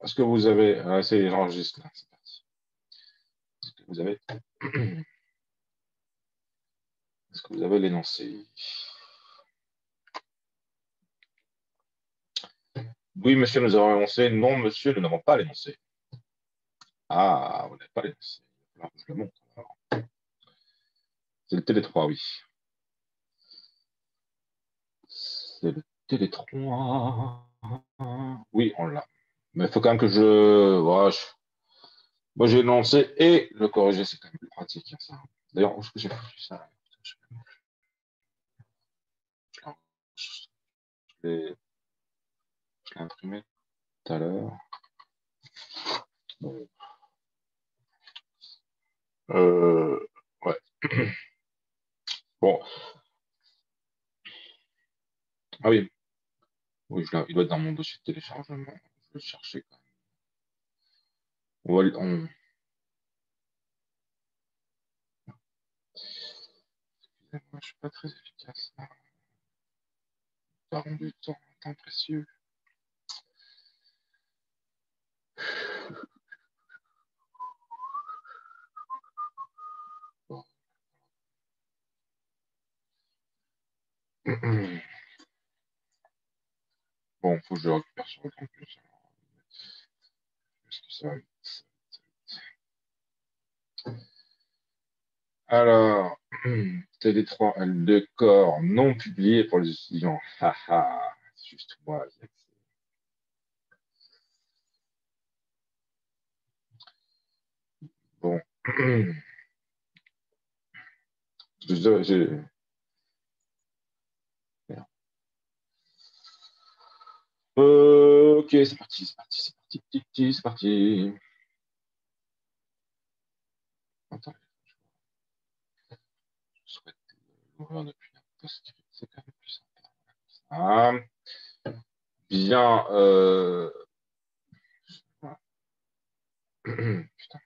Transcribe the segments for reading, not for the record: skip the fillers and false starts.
Est-ce que vous avez... c'est j'enregistre là, c'est parti. Est-ce que vous avez... Est-ce que vous avez l'énoncé? Oui, monsieur, nous avons l'énoncé. Non, monsieur, nous n'avons pas l'énoncé. Ah, vous n'avez pas l'énoncé. Il va falloir que je le montre. Alors. C'est le Télé3, oui. C'est le Télé3. Oui, on l'a. Mais il faut quand même que je... Voilà, moi, j'ai énoncé et le corriger, c'est quand même plus pratique, hein, ça. D'ailleurs, où est-ce que j'ai foutu ça? Je l'ai je l'ai imprimé tout à l'heure. Ouais. Bon. Ah oui. Oui, il doit être dans mon dossier de téléchargement. Je vais le chercher quand même. On... Excusez-moi, je ne suis pas très efficace. Ça rend du temps, un temps précieux. Bon, bon, faut que je le récupère sur le campus. Est-ce que ça va vite? Alors, Télé3, le décor non publié pour les étudiants. Haha, c'est juste moi. Bon. J'ai- ok, c'est parti, c'est parti, c'est parti, c'est parti. Attends, je souhaite l'ouvrir depuis un post, c'est quand même plus sympa. Ah, bien. Putain.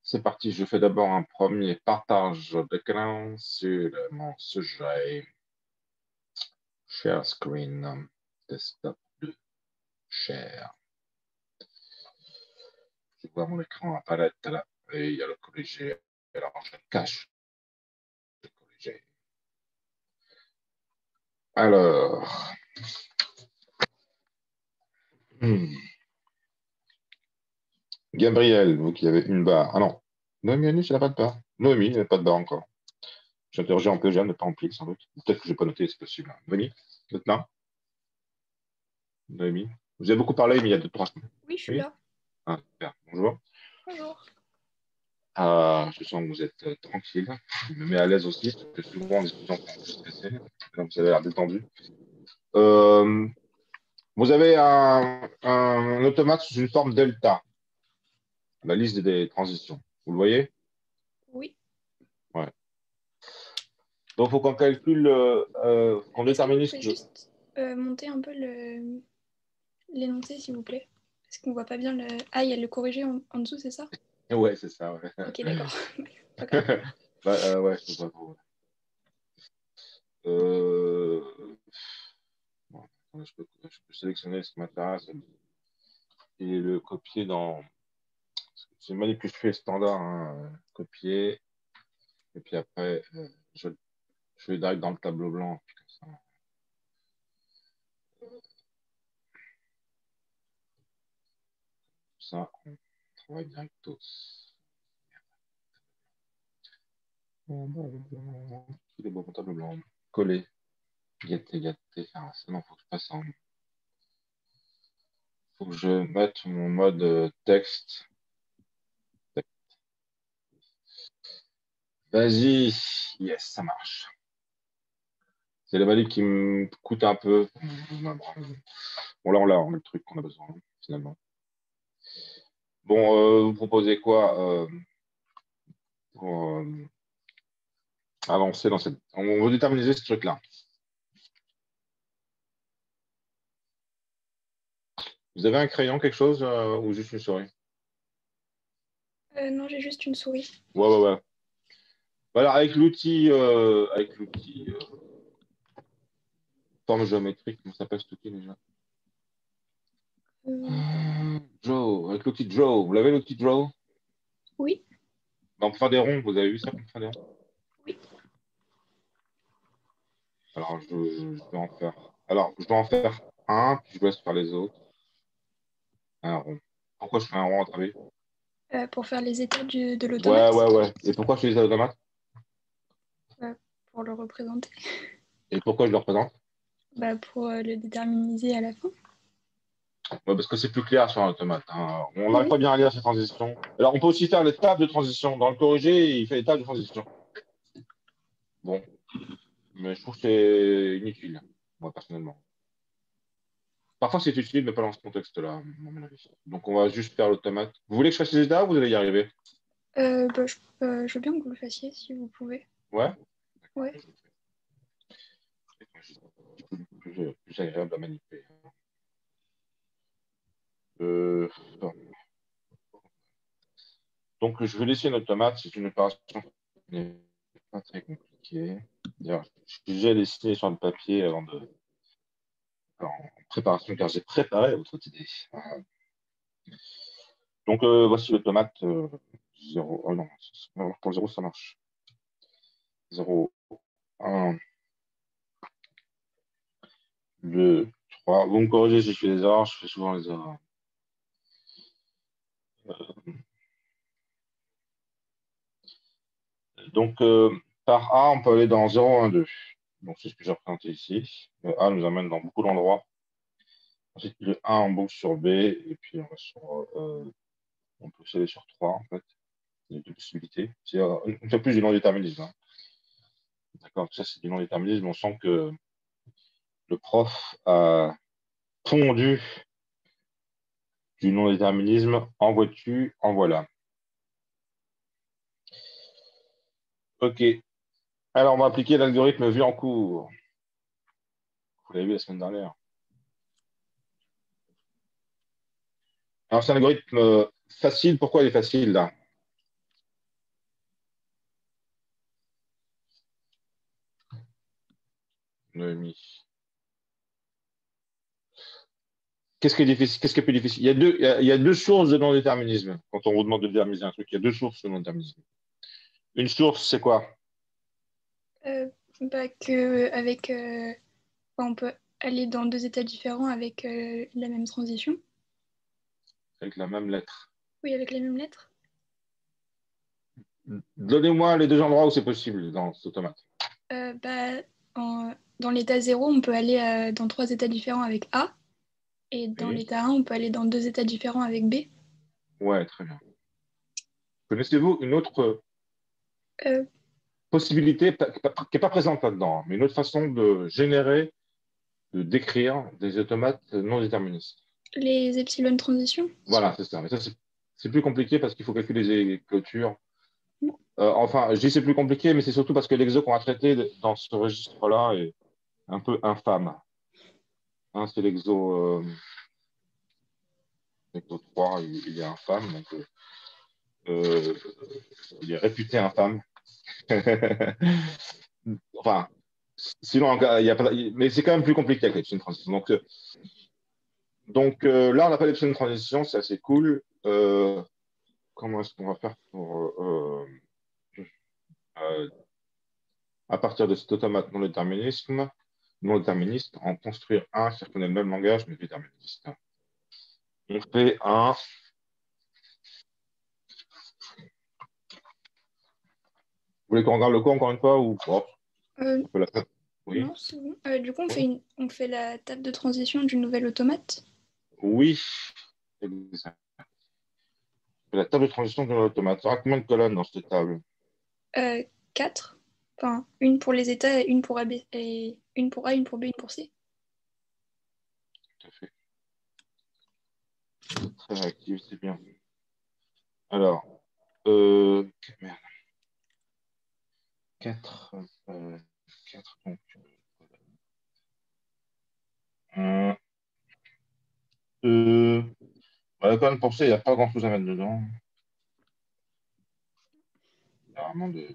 C'est parti, je fais d'abord un premier partage d'écran sur mon sujet. Share screen, desktop 2, share. Je vois mon écran à palette là, et il y a le corrigé. Alors je cache le corrigé. Alors, hmm. Gabriel, vous qui avez une barre. Ah non, Noémie Anus, elle n'a pas de barre. Noémie, elle n'a pas de barre encore. J'ai interrogé un peu, j'ai ne pas rempli, sans doute. Peut-être que je n'ai pas noté, c'est possible. Noémie, vous êtes là? Noémie. Vous avez beaucoup parlé, mais il y a deux, trois semaines. Oui, je suis Oui? là. Ah, super. Bonjour. Bonjour. Ah, je sens que vous êtes tranquille. Je me mets à l'aise aussi, parce que souvent, les étudiants sont stressés. Donc, vous avez l'air détendu. Euh, vous avez un automate sous une forme delta, la liste des transitions. Vous le voyez? Oui. Ouais. Donc, il faut qu'on calcule, qu'on Est-ce que vous détermine ce pouvez que... juste monter un peu l'énoncé, s'il vous plaît? Parce qu'on voit pas bien le... Ah, il y a le corrigé en dessous, c'est ça? Ouais, c'est ça, ouais. Ok, d'accord. Pas grave. Bah, ouais, je sais pas trop. Euh, bon, attends, je peux sélectionner ce qui m'intéresse et le copier dans. C'est une manip que je fais standard, hein, copier, et puis après, je vais direct dans le tableau blanc. Puis comme ça, on travaille directos. Il est beau mon tableau blanc. Coller, gâter. Ah, c'est bon, faut que je passe en. Faut que je mette mon mode texte. Vas-y, yes, ça marche. C'est la valide qui me coûte un peu. Bon, là, on a le truc qu'on a besoin, finalement. Bon, vous proposez quoi pour avancer dans cette. On va déterminer ce truc-là. Vous avez un crayon, quelque chose, ou juste une souris? Non, j'ai juste une souris. Ouais, ouais, ouais. Voilà, avec l'outil forme géométrique, comment ça s'appelle cet outil déjà? avec l'outil Draw. Vous l'avez l'outil Draw? Oui, On peut faire des ronds, vous avez vu ça? On peut faire des ronds. oui. Alors, je vais en faire. Alors, je dois en faire un, puis je vous laisse faire les autres. Un rond. Pourquoi je fais un rond à travers? Pour faire les états de Ouais, l'automate, ouais, ouais. Et pourquoi je fais les automates? pour le représenter, Et pourquoi je le représente? pour le déterminiser à la fin. Ouais, parce que c'est plus clair sur un automate, hein. On n'arrive Oui. pas bien à lire ces transitions. Alors, on peut aussi faire les tables de transition. Dans le corrigé, il fait les tables de transition. Bon, mais je trouve que c'est inutile, moi, personnellement. Parfois, c'est utile, mais pas dans ce contexte-là, à mon avis. Donc, on va juste faire l'automate. Vous voulez que je fasse les états ou vous allez y arriver? Je veux bien que vous le fassiez si vous pouvez. Ouais? Ouais. Plus agréable à manipuler. Euh, donc, je vais laisser une automate. C'est une opération qui n'est pas très compliquée. D'ailleurs, j'ai dessiné sur le papier avant de en préparation, car j'ai préparé votre idée. Donc, voici l'automate 0. Oh non, pour le 0, ça marche. 0, 1, 2, 3. Vous me corrigez si je fais des erreurs, je fais souvent les erreurs. Donc, par A, on peut aller dans 0, 1, 2. Donc, c'est ce que j'ai représenté ici. Le A nous amène dans beaucoup d'endroits. Ensuite, le 1, on boucle sur B, et puis on peut aussi aller sur 3, en fait. Il y a deux possibilités. C'est une fois plus du non-déterminisme, hein. D'accord, ça, c'est du non-déterminisme. On sent que le prof a pondu du non-déterminisme. En vois-tu, en voilà. OK. Alors, on va appliquer l'algorithme vu en cours. Vous l'avez vu la semaine dernière. Alors, c'est un algorithme facile. Pourquoi il est facile, là? Noémie. Qu'est-ce qui est difficile? Qu'est-ce qui est plus difficile? Il y a deux sources de non-déterminisme. Quand on vous demande de déterminer un truc, il y a deux sources de non-déterminisme. Une source, c'est quoi? Euh, que avec, on peut aller dans deux états différents avec la même transition. Avec la même lettre. Oui, avec les mêmes lettres. Donnez-moi les deux endroits où c'est possible dans cet automate. Euh, bah, dans l'état 0, on peut aller dans trois états différents avec A. Et dans Oui. l'état 1, on peut aller dans deux états différents avec B. Ouais, très bien. Connaissez-vous une autre Euh, possibilité qui n'est pas présente là-dedans, mais une autre façon de générer, de décrire des automates non déterministes? les epsilon transitions. Voilà, c'est ça. Mais ça, c'est plus compliqué parce qu'il faut calculer les clôtures. Enfin, je dis c'est plus compliqué, mais c'est surtout parce que l'exo qu'on a traité dans ce registre-là est un peu infâme. Hein, c'est l'exo 3, il est infâme, donc euh, il est réputé infâme. Enfin, sinon, il y a pas, mais c'est quand même plus compliqué avec l'Epsilon Transition. Donc là, on n'a pas l'Epsilon Transition, c'est assez cool. Comment est-ce qu'on va faire pour, euh, à partir de cet automate non déterministe, en construire un qui reconnaît le même langage, mais déterministe? On fait un. Vous voulez qu'on regarde le cours encore une fois ou oh, Euh, on peut la faire? Oui. non, c'est bon. Du coup, Oui. on fait la table de transition du nouvel automate. Oui. Exact. La table de transition de l'automate. Ça aura combien de colonnes dans cette table? 4. Enfin, une pour les états et une pour A, B, et une pour A, une pour B, une pour C. Tout à fait. Très réactif, c'est bien. Alors, merde. 4, 4 donc. Un, deux. La colonne pour C, il n'y a pas grand-chose à mettre dedans. Il y a vraiment de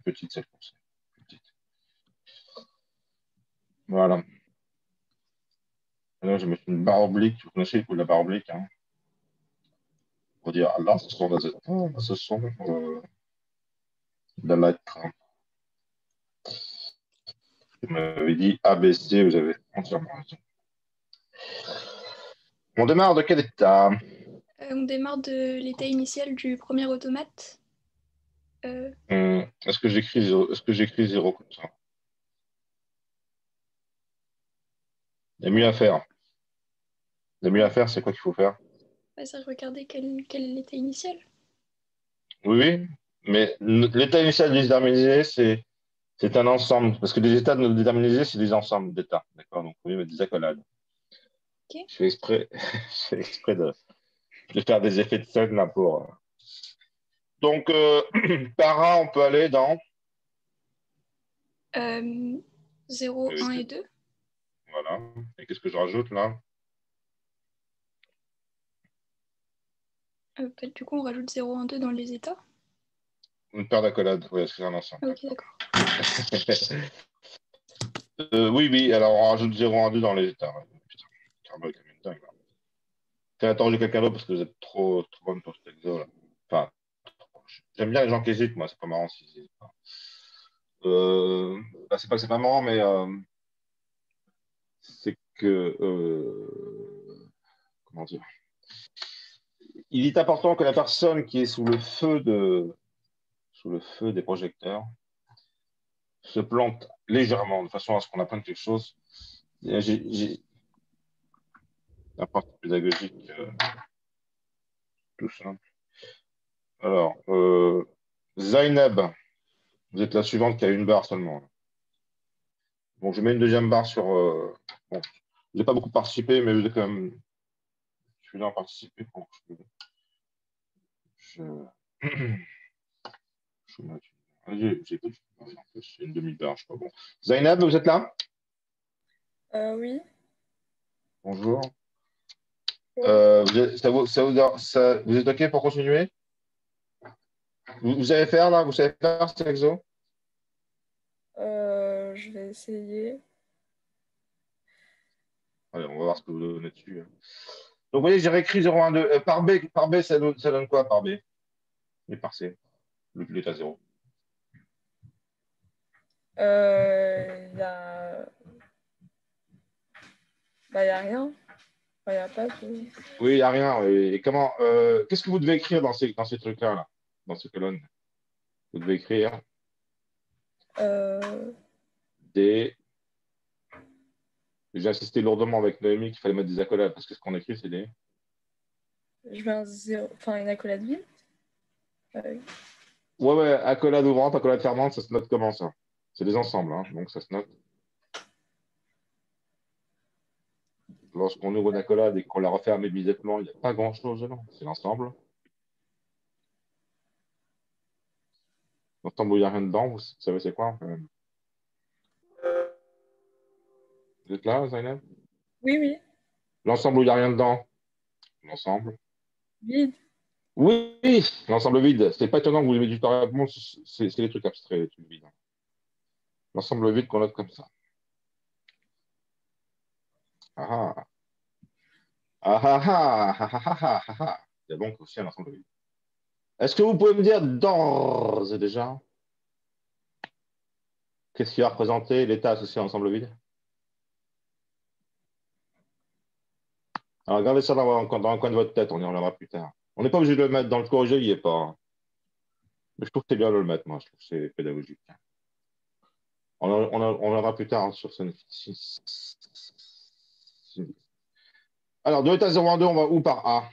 petites celles pour C. Petites. Voilà. Et là, je vais mettre une barre oblique. Vous connaissez le coup de la barre oblique, hein. On va dire, là, ce sont des états, là, ce sont de la lettre. Vous m'avez dit ABC, vous avez entièrement raison. On démarre de quel état? On démarre de l'état initial du premier automate. Est-ce que j'écris zéro, est-ce que j'écris zéro comme ça? Il y a mieux à faire. Il y a mieux à faire, c'est quoi qu'il faut faire? C'est regarder quel est l'état initial. Oui, oui, mais l'état initial déterminisé, c'est un ensemble. Parce que des états non déterminisés, c'est des ensembles d'états. D'accord? Donc, vous pouvez mettre des accolades. Ok. Je fais exprès, je fais exprès de faire des effets de scène là pour. Donc, par A, on peut aller dans. 0, 1 et 2. Voilà. Et qu'est-ce que je rajoute là? Du coup, on rajoute 0, 1, 2 dans les états. Une paire d'accolades. Oui, c'est un ensemble. Ok, d'accord. Oui, oui, alors on rajoute 0, 1, 2 dans les états. Ouais. Putain, Carlo est quand même dingue, là. T'as attendu quelqu'un d'autre parce que vous êtes trop bonne pour cet exo là. Enfin, j'aime bien les gens qui hésitent, moi, c'est pas marrant s'ils hésitent pas. C'est pas que c'est pas marrant, mais c'est que. Comment dire? Il est important que la personne qui est sous le feu des projecteurs se plante légèrement, de façon à ce qu'on apprenne quelque chose. J'ai un parti pédagogique tout simple. Alors, Zainab, vous êtes la suivante qui a une barre seulement. Bon, je mets une deuxième barre sur. Bon, vous n'avez pas beaucoup participé, mais vous êtes quand même. Je suis là à participer pour que je. je mette j'ai une demi-barre, je sais pas bon. Zainab, vous êtes là? Oui. Bonjour. Oui. Vous êtes OK pour continuer? Vous savez faire là? Vous savez faire cet exo? Je vais essayer. Allez, on va voir ce que vous donnez dessus, hein. Donc, vous voyez, j'ai réécrit 0,1,2. Par B ça donne quoi par B? Et par C, l'état 0. Il y a... Bah, y a rien. Enfin, y a pas de... Oui, il n'y a rien. Et comment, qu'est-ce que vous devez écrire dans ces trucs-là, là, dans ces colonnes? Vous devez écrire Euh, des. J'ai insisté lourdement avec Noémie qu'il fallait mettre des accolades parce que ce qu'on écrit, c'est des. je mets un zéro... Enfin, une accolade vide. Euh, Ouais, ouais, accolade ouvrante, accolade fermante, ça se note comment ça? C'est des ensembles, hein, donc ça se note. Lorsqu'on ouvre une accolade et qu'on la referme immédiatement, il n'y a pas grand-chose dedans. C'est l'ensemble. L'ensemble où il n'y a rien dedans, vous savez c'est quoi? Vous êtes là, Zainab? Oui, oui. L'ensemble où il n'y a rien dedans. L'ensemble. Vide. Oui, l'ensemble vide. C'est pas étonnant que vous ayez du temps à répondre, c'est des trucs abstraits, les trucs vides. L'ensemble vide qu'on note comme ça. Ah ah. Ah ah ah ah ah ah ah ah ah. Il y a donc aussi un ensemble vide. Est-ce que vous pouvez me dire d'ores et déjà qu'est-ce qui va représenter l'état associé à l'ensemble vide? Alors regardez ça dans un coin de votre tête, on y reviendra plus tard. On n'est pas obligé de le mettre dans le corrigé, il n'y est pas, hein. Mais je trouve que c'est bien de le mettre, moi, je trouve que c'est pédagogique. On reviendra plus tard, hein, sur ce. Alors, de l'état 0 à 2, on va où par A?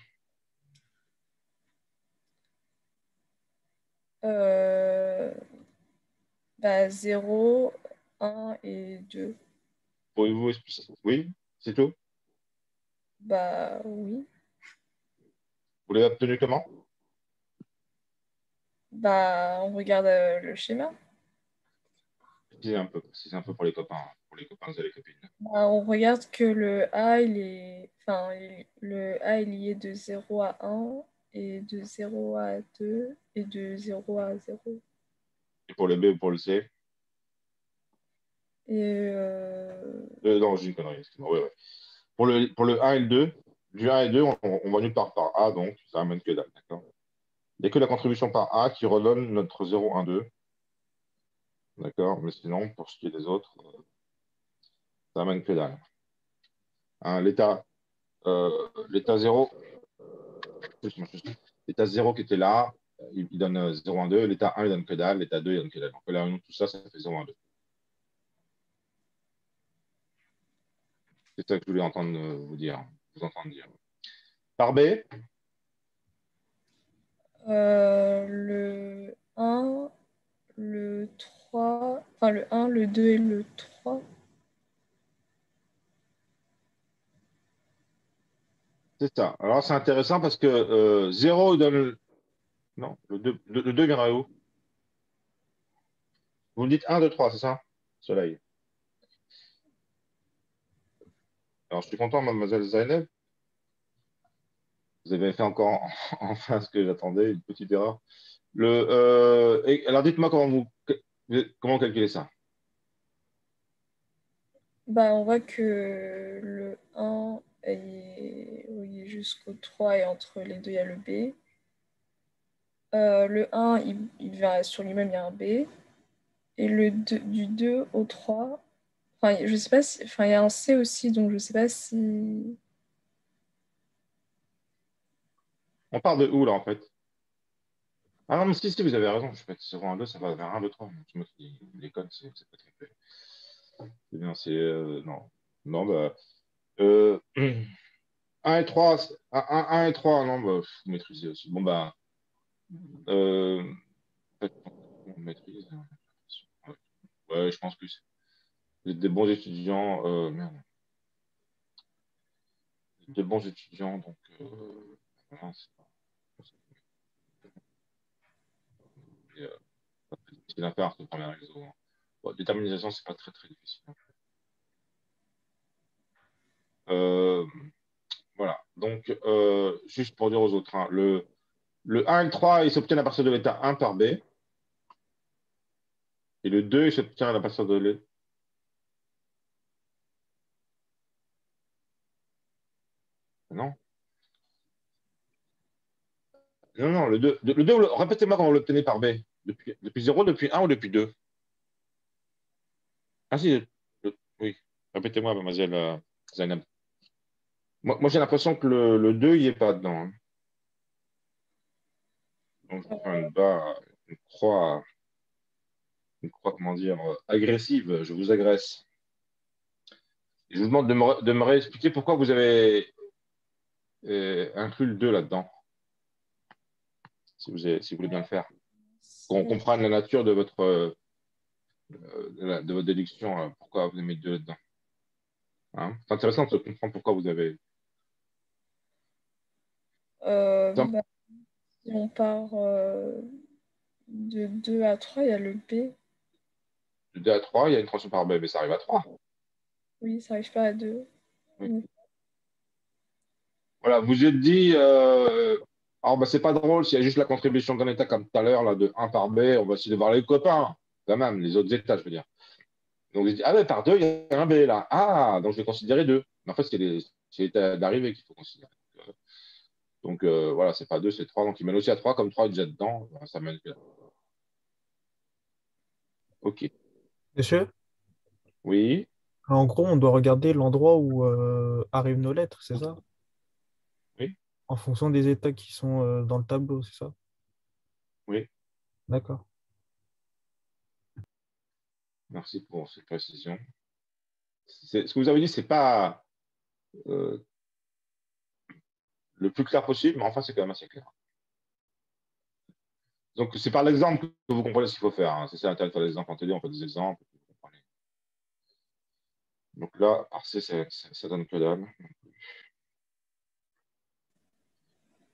Euh... Bah, 0, 1 et 2. Pouvez-vous expliquer ça? Oui, c'est tout. Bah, oui. Vous l'avez obtenu comment? Bah, on regarde le schéma. C'est un peu pour les copains et les copines. Bah, on regarde que le A, il est... Enfin, le A, il y est de 0 à 1 et de 0 à 2 et de 0 à 0. Et pour le B ou pour le C? Et Non, j'ai une connerie, excuse-moi. Ouais, ouais. Pour le 1 et le 2? du 1 et 2, on va nulle part par A, donc ça amène que dalle. D'accord. Il n'y a que la contribution par A qui redonne notre 0, 1, 2. D'accord. Mais sinon, pour ce qui est des autres, ça amène que dalle. Hein, l'état 0, l'état 0 qui était là, il donne 0, 1, 2. L'état 1, il donne que dalle. L'état 2, il donne que dalle. Donc là, tout ça, ça fait 0, 1, 2. C'est ça que je voulais entendre vous entendre dire. Par B, Le 1, le 3, enfin le 1, le 2 et le 3. c'est ça. Alors, c'est intéressant parce que 0 donne. Non, le 2 viendra où? Vous me dites 1, 2, 3, c'est ça? Soleil. Alors, je suis content, mademoiselle Zaineb. Vous avez fait encore enfin ce que j'attendais, une petite erreur. Alors, dites-moi comment calculer ça. Bah, on voit que le 1 est relié jusqu'au 3 et entre les deux, il y a le B. Le 1, il vient sur lui-même, il y a un B. Et du 2 au 3, enfin, je sais pas si, enfin, il y a un C aussi, donc je sais pas si. On part de où, là, en fait? Ah non, mais si, vous avez raison. Je fais 0, 1, 2, ça va vers 1, 2, 3. Je me dis, l'école, c'est pas très clair. C'est bien, non. Non, bah. 1 et 3, 1 et 3, non, bah, vous maîtrisez aussi. Bon, bah. Euh, en fait, on maîtrise. Ouais, ouais, je pense que vous êtes des bons étudiants. Merde. Vous êtes des bons étudiants, donc. Voilà, c'est et, pas très difficile à faire, ce premier exo. Bon, déterminisation, c'est pas très, très difficile. Euh, voilà. Donc, juste pour dire aux autres, hein, le 1 et le 3, ils s'obtiennent à partir de l'état 1 par B. Et le 2, il s'obtient à partir de l'état. Non? Non, non, le 2 répétez-moi comment vous l'obtenez par B. Depuis 0, depuis 1 ou depuis 2? Ah si, oui. Répétez-moi, mademoiselle Zainab. Moi j'ai l'impression que le 2, il n'est pas dedans. Hein. Donc, je vais faire une croix, comment dire, agressive. Je vous agresse. Et je vous demande de me réexpliquer pourquoi vous avez inclus le 2 là-dedans, si vous voulez bien le faire. Qu'on comprenne la nature de votre déduction, pourquoi vous avez mis le 2 là-dedans. Hein, c'est intéressant de comprendre pourquoi vous avez. Bah, si on part de 2 à 3, il y a le B. De 2 à 3, il y a une transition par B, mais ça arrive à 3. Oui, ça n'arrive pas à 2. Oui. Voilà, vous êtes dit, alors bah, c'est pas drôle s'il y a juste la contribution d'un état comme tout à l'heure, là, de 1 par B, on va essayer de voir les copains, quand même, les autres états, je veux dire. Donc, vous dites, ah ouais, par 2, il y a un B là. Ah, donc je vais considérer 2. Mais en fait, c'est l'état d'arrivée qu'il faut considérer. Donc, voilà, c'est pas 2, c'est 3. Donc, il mène aussi à 3, comme 3 est déjà dedans, ça mène que là. OK. Monsieur, Oui, en gros, on doit regarder l'endroit où arrivent nos lettres, c'est ça? oui, En fonction des états qui sont dans le tableau, c'est ça? oui. D'accord. Merci pour cette précision. Ce que vous avez dit, c'est pas euh, le plus clair possible, mais enfin, c'est quand même assez clair. Donc, c'est par l'exemple que vous comprenez ce qu'il faut faire. Hein. C'est ça l'intérêt de faire des exemples en télé, on fait des exemples. Vous comprenez. Donc là, par C, ça donne que dalle.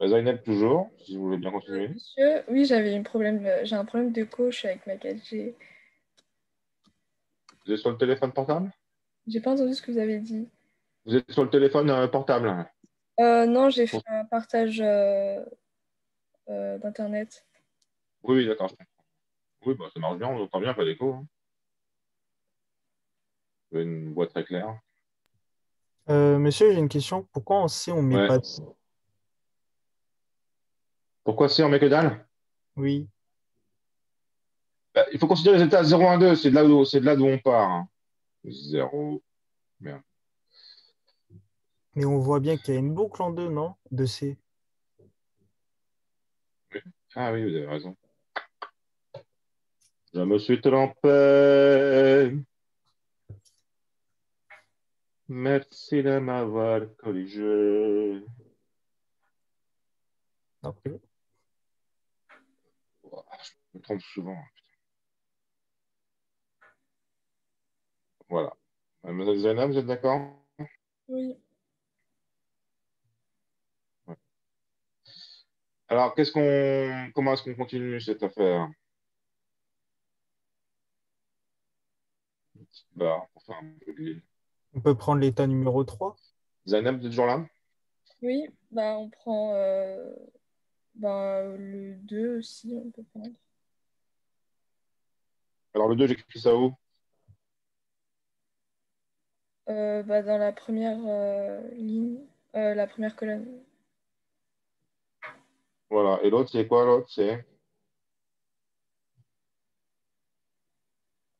Zainab, toujours, si vous voulez bien continuer. Monsieur, oui, j'ai un problème de gauche avec ma 4G. Vous êtes sur le téléphone portable? J'ai pas entendu ce que vous avez dit. Vous êtes sur le téléphone portable? Hein. Non, j'ai fait un partage d'Internet. Oui, oui, d'accord. Oui, bah, ça marche bien, on entend bien, pas d'écho. Hein. Vous avez une voix très claire. Monsieur, j'ai une question. Pourquoi en C, on met Ouais. pas... Pourquoi si on met que dalle? Oui, Bah, il faut considérer les états 0, 1, 2. C'est de là d'où on part, hein. 0. Merde. mais on voit bien qu'il y a une boucle en deux, non? De C. Ah oui, vous avez raison. Je me suis trompé. Merci de m'avoir corrigé. Après. Ouah, je me trompe souvent. Voilà. Mademoiselle Zainab, vous êtes d'accord? Oui. Ouais. Alors, comment est-ce qu'on continue cette affaire? Bah, pour faire un peu de... On peut prendre l'état numéro 3. Zainab, vous êtes toujours là? Oui, bah on prend bah, le 2 aussi, on peut prendre. Alors, le 2, j'écris ça où? Bah, dans la première ligne, la première colonne. Voilà. Et l'autre, c'est quoi l'autre? C'est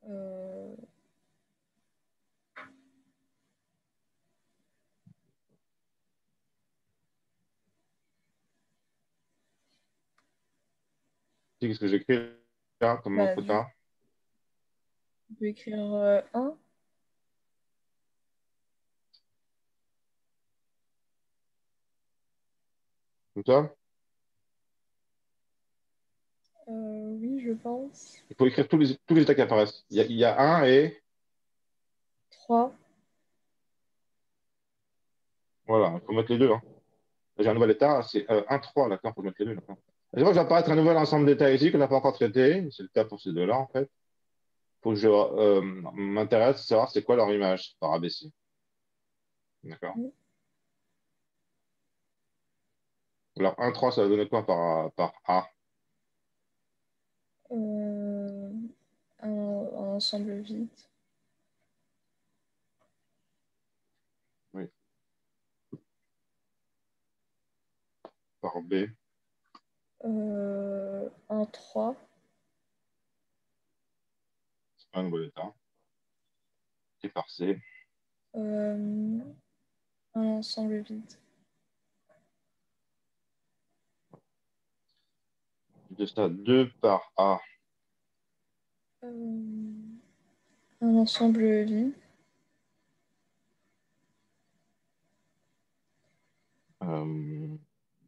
Euh, qu'est-ce que j'écris là comme bah, entretien? on peut écrire 1. Comme ça? Oui, je pense. Il faut écrire tous les états qui apparaissent. Il y a un et 3. voilà, il faut mettre les deux, hein. J'ai un nouvel état, c'est 1, 3, d'accord, il faut mettre les deux, d'accord. Je vois que va apparaître un nouvel ensemble d'états ici qu'on n'a pas encore traité. C'est le cas pour ces deux-là, en fait. Il faut que je m'intéresse à savoir c'est quoi leur image par ABC. D'accord. Alors 1, 3, ça va donner quoi par A? Euh, un ensemble vide. Oui, par B. Un 3. C'est un nouvel état. Et par C. Un ensemble vide. De ça, 2 par A. Euh, un ensemble vide.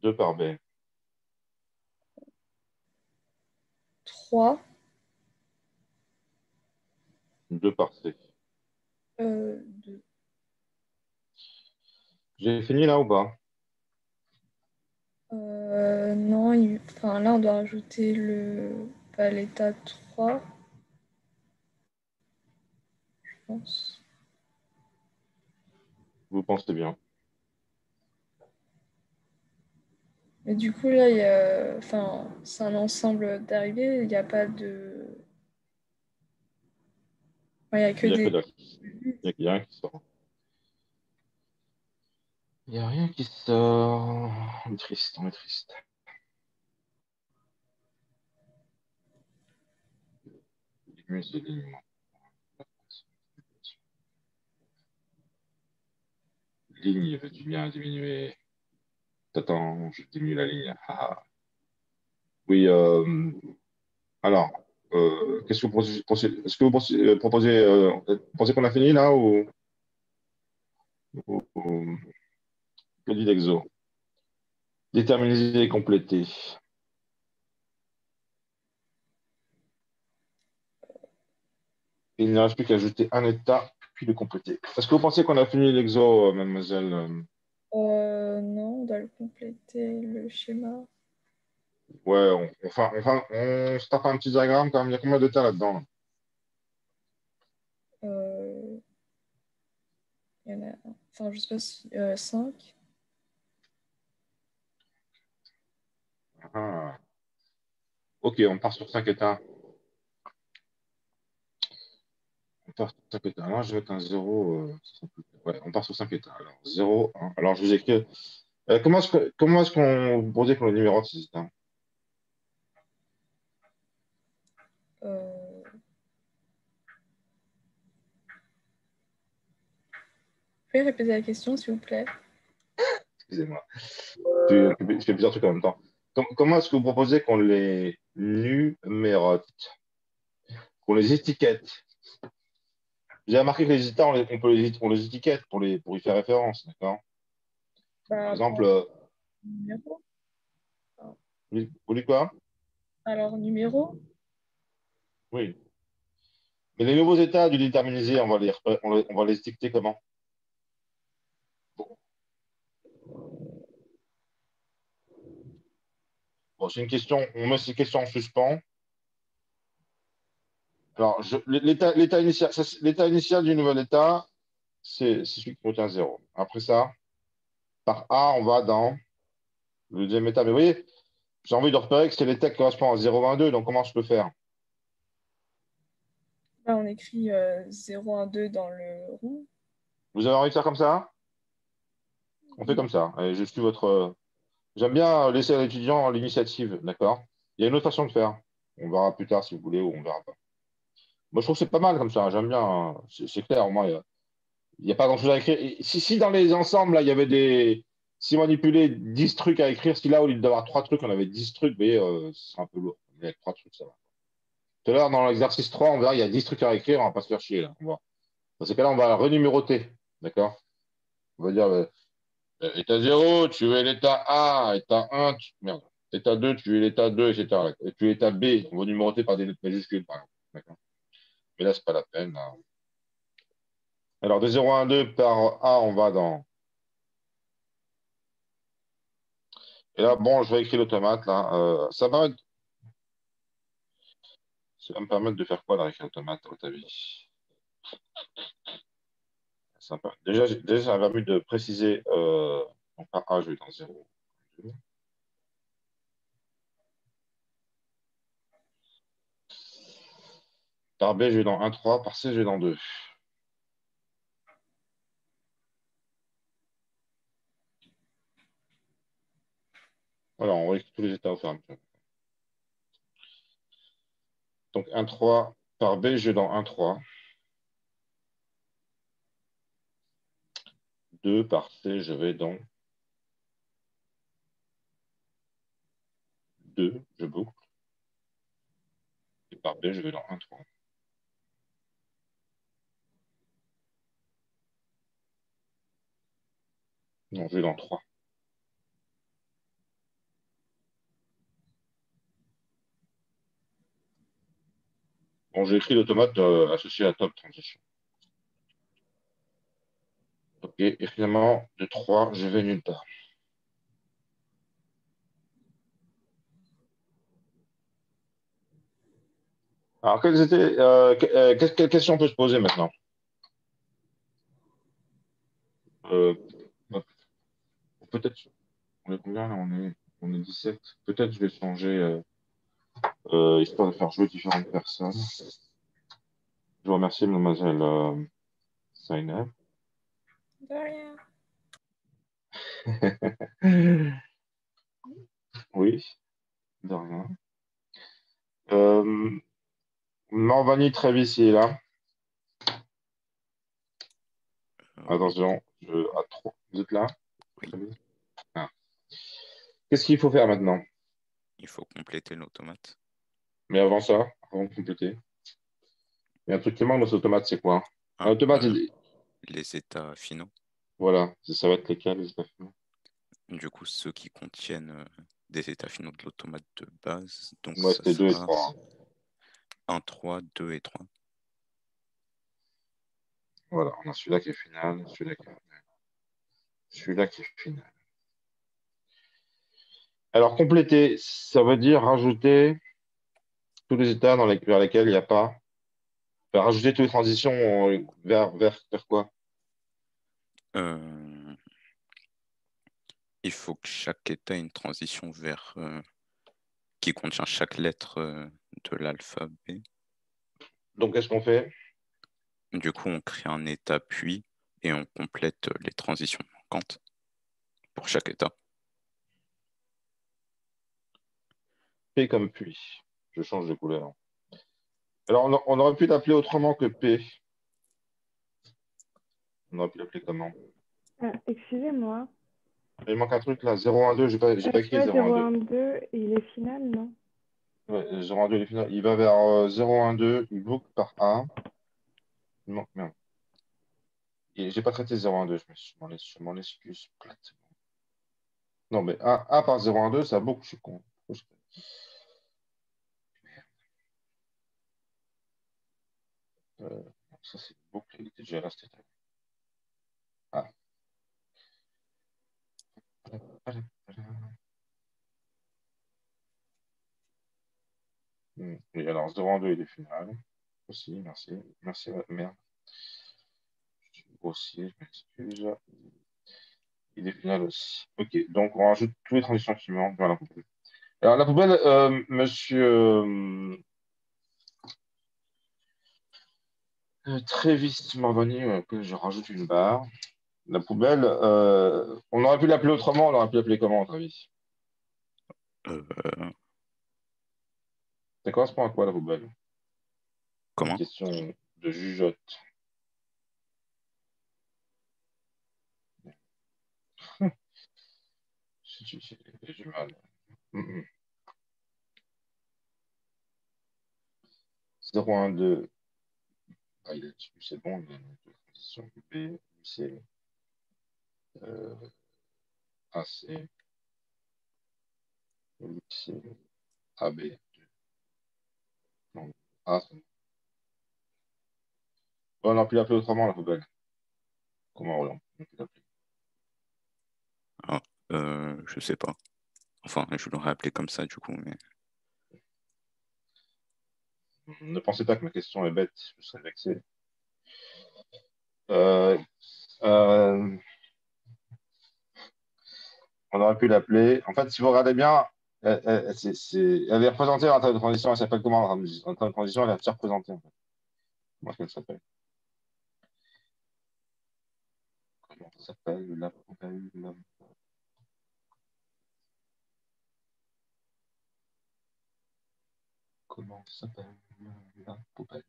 2 par B. 3. 2 par C. 2. J'ai fini là ou pas? Non, enfin, là, on doit rajouter pas l'état 3, je pense. Vous pensez bien. Mais du coup, là, enfin, c'est un ensemble d'arrivées, il n'y a pas de. Enfin, il n'y a que Il n'y a que des. dalle. Il y a rien qui sort. Il n'y a rien qui sort. On est triste, on est triste. Diminuer ces lignes. Ligne, veux-tu bien diminuer? Attends, je diminue la ligne. Ah. Oui, alors, qu'est-ce que vous est-ce que vous pensez qu'on a fini là ou que dit l'exo? Déterminer et compléter. Il ne reste plus qu'à ajouter un état, puis le compléter. Est-ce que vous pensez qu'on a fini l'exo, mademoiselle? Non, on doit le compléter, le schéma. Ouais, on se tape un petit diagramme quand même. Il y a combien d'états là-dedans là? Euh, il y en a, enfin, je sais pas si. 5. Ah. Ok, on part sur 5 états. On part sur 5 états. Alors, je vais mettre un 0. Ouais, on part sur 5 états. Alors, 0, 1. Alors, je vous écris. Comment est-ce qu'on vous posait pour le numéro de ces états? Euh, Vous pouvez répéter la question, s'il vous plaît? Excusez-moi. Je fais plusieurs trucs en même temps. Comment est-ce que vous proposez qu'on les numérote? Qu'on les étiquette? J'ai remarqué que les états, on les étiquette pour y faire référence, d'accord? Par exemple, Numéro. vous dites quoi? Alors, numéro? Oui. Mais les nouveaux états du déterminisé, on va les étiqueter comment? Bon, c'est une question, on met ces questions en suspens. Alors, l'état initial du nouvel état, c'est celui qui contient 0. Après ça, par A, on va dans le deuxième état. Mais vous voyez, j'ai envie de repérer que c'est l'état qui correspond à 0,22. Donc, comment je peux faire? Là, on écrit 0, 1, 2 dans le rond. Vous avez envie de faire comme ça? On fait comme ça. Allez, je suis votre. J'aime bien laisser à l'étudiant l'initiative, d'accord? Il y a une autre façon de faire. On verra plus tard si vous voulez ou on verra pas. Moi, je trouve que c'est pas mal comme ça. J'aime bien. C'est clair. Au moins, il y a pas grand-chose à écrire. Et si dans les ensembles, là, il y avait des. Si on manipulait 10 trucs à écrire, si là, au lieu d'avoir 3 trucs, on avait 10 trucs, vous voyez, ce serait un peu lourd. Mais avec 3 trucs, ça va. Tout à l'heure, dans l'exercice 3, on verra, il y a 10 trucs à écrire, on va pas se faire chier, là. Dans ces cas-là, on va renuméroter. D'accord? On va dire, état 0, tu es l'état A, état 1, merde. État 2, tu es l'état 2, etc. Et tu es l'état B, on va numéroter par des lettres majuscules, par exemple. D'accord? Mais là, c'est pas la peine, là. Alors, de 0 à 2 par A, on va dans. Et là, bon, je vais écrire l'automate, là. Ça va me permettre de faire quoi, là, avec l'automate, à votre avis? Sympa. Déjà, ça va permettre de préciser. Donc, par A, je vais dans 0. Par B, je vais dans 1, 3. Par C, je vais dans 2. Voilà, on va écrire tous les états au fur et à mesure. Donc 1, 3. Par B, je vais dans 1, 3. 2 par C, je vais dans 2. Je boucle. Et par B, je vais dans 1, 3. Non, je vais dans 3. Bon, j'ai écrit l'automate associé à top transition. Ok, et finalement, de 3, je vais nulle part. Alors, quelle question on peut se poser maintenant? Euh, Peut-être, on est combien là? On est 17. Peut-être je vais changer, histoire de faire jouer différentes personnes. Je vous remercie, mademoiselle Sainab. De rien. Oui, de rien. Morvani Travis, il est là. Oui, Attention, à 3. Vous êtes là? oui. Travis. Ah. Qu'est-ce qu'il faut faire maintenant? Il faut compléter l'automate. Mais avant ça, avant de compléter, il y a un truc qui manque dans cet automate, c'est quoi? Un Ah, automate, les états finaux. voilà, ça va être lesquels, les états finaux? Du coup, ceux qui contiennent des états finaux de l'automate de base. Donc, Moi, ça c'était 2 et sera 3. 1, 3, 2 et 3. Voilà, on a celui-là qui est final, celui-là qui est final. Celui-là qui est final. Alors, compléter, ça veut dire rajouter tous les états vers lesquels il n'y a pas. Enfin, rajouter toutes les transitions vers quoi? Euh, il faut que chaque état ait une transition vers qui contient chaque lettre de l'alphabet. Donc, qu'est-ce qu'on fait? Du coup, on crée un état puis et on complète les transitions manquantes pour chaque état. P comme puits. Je change de couleur. Alors, on aurait pu l'appeler autrement que P. On aurait pu l'appeler comment? Excusez-moi. Il manque un truc là, 012, j'ai pas écrit Ouais, 012. 012, il est final, non? Ouais, 012, il est final. Il va vers 012, il boucle par A. Il manque, merde. J'ai pas traité 012, je m'en excuse platement. Non, mais A par 012, ça boucle, je suis con. Ça, c'est boucle, il était déjà là, c'était. Ah. Et alors, 012, il est final. Aussi, merci. Merci, merde. Aussi, je m'excuse. Il est final aussi. Ok, donc on rajoute tous les transitions qui manquent dans la poubelle. Alors, la poubelle, monsieur Trévis Morvani, que je rajoute une barre. La poubelle, on aurait pu l'appeler autrement, on aurait pu l'appeler comment, Travis? Euh, Ça correspond à quoi, la poubelle? Une comment? question de jugeote. J'ai du mal. 012. Ah, il est dessus, c'est bon, il y a une transition B, C, AC, C, AB. Non, A, c'est bon. On aurait pu l'appeler autrement, la poubelle. Comment on aurait pu l'appeler? Ah, je sais pas. Enfin, je l'aurais appelé comme ça du coup, mais Ne pensez pas que ma question est bête, je serais vexé. Euh, euh, on aurait pu l'appeler. En fait, si vous regardez bien, elle est représentée en termes de transition. Elle s'appelle comment en termes de transition? Elle est représentée, en fait. Comment est-ce qu'elle s'appelle? Comment ça s'appelle? Comment ça s'appelle? La poubelle.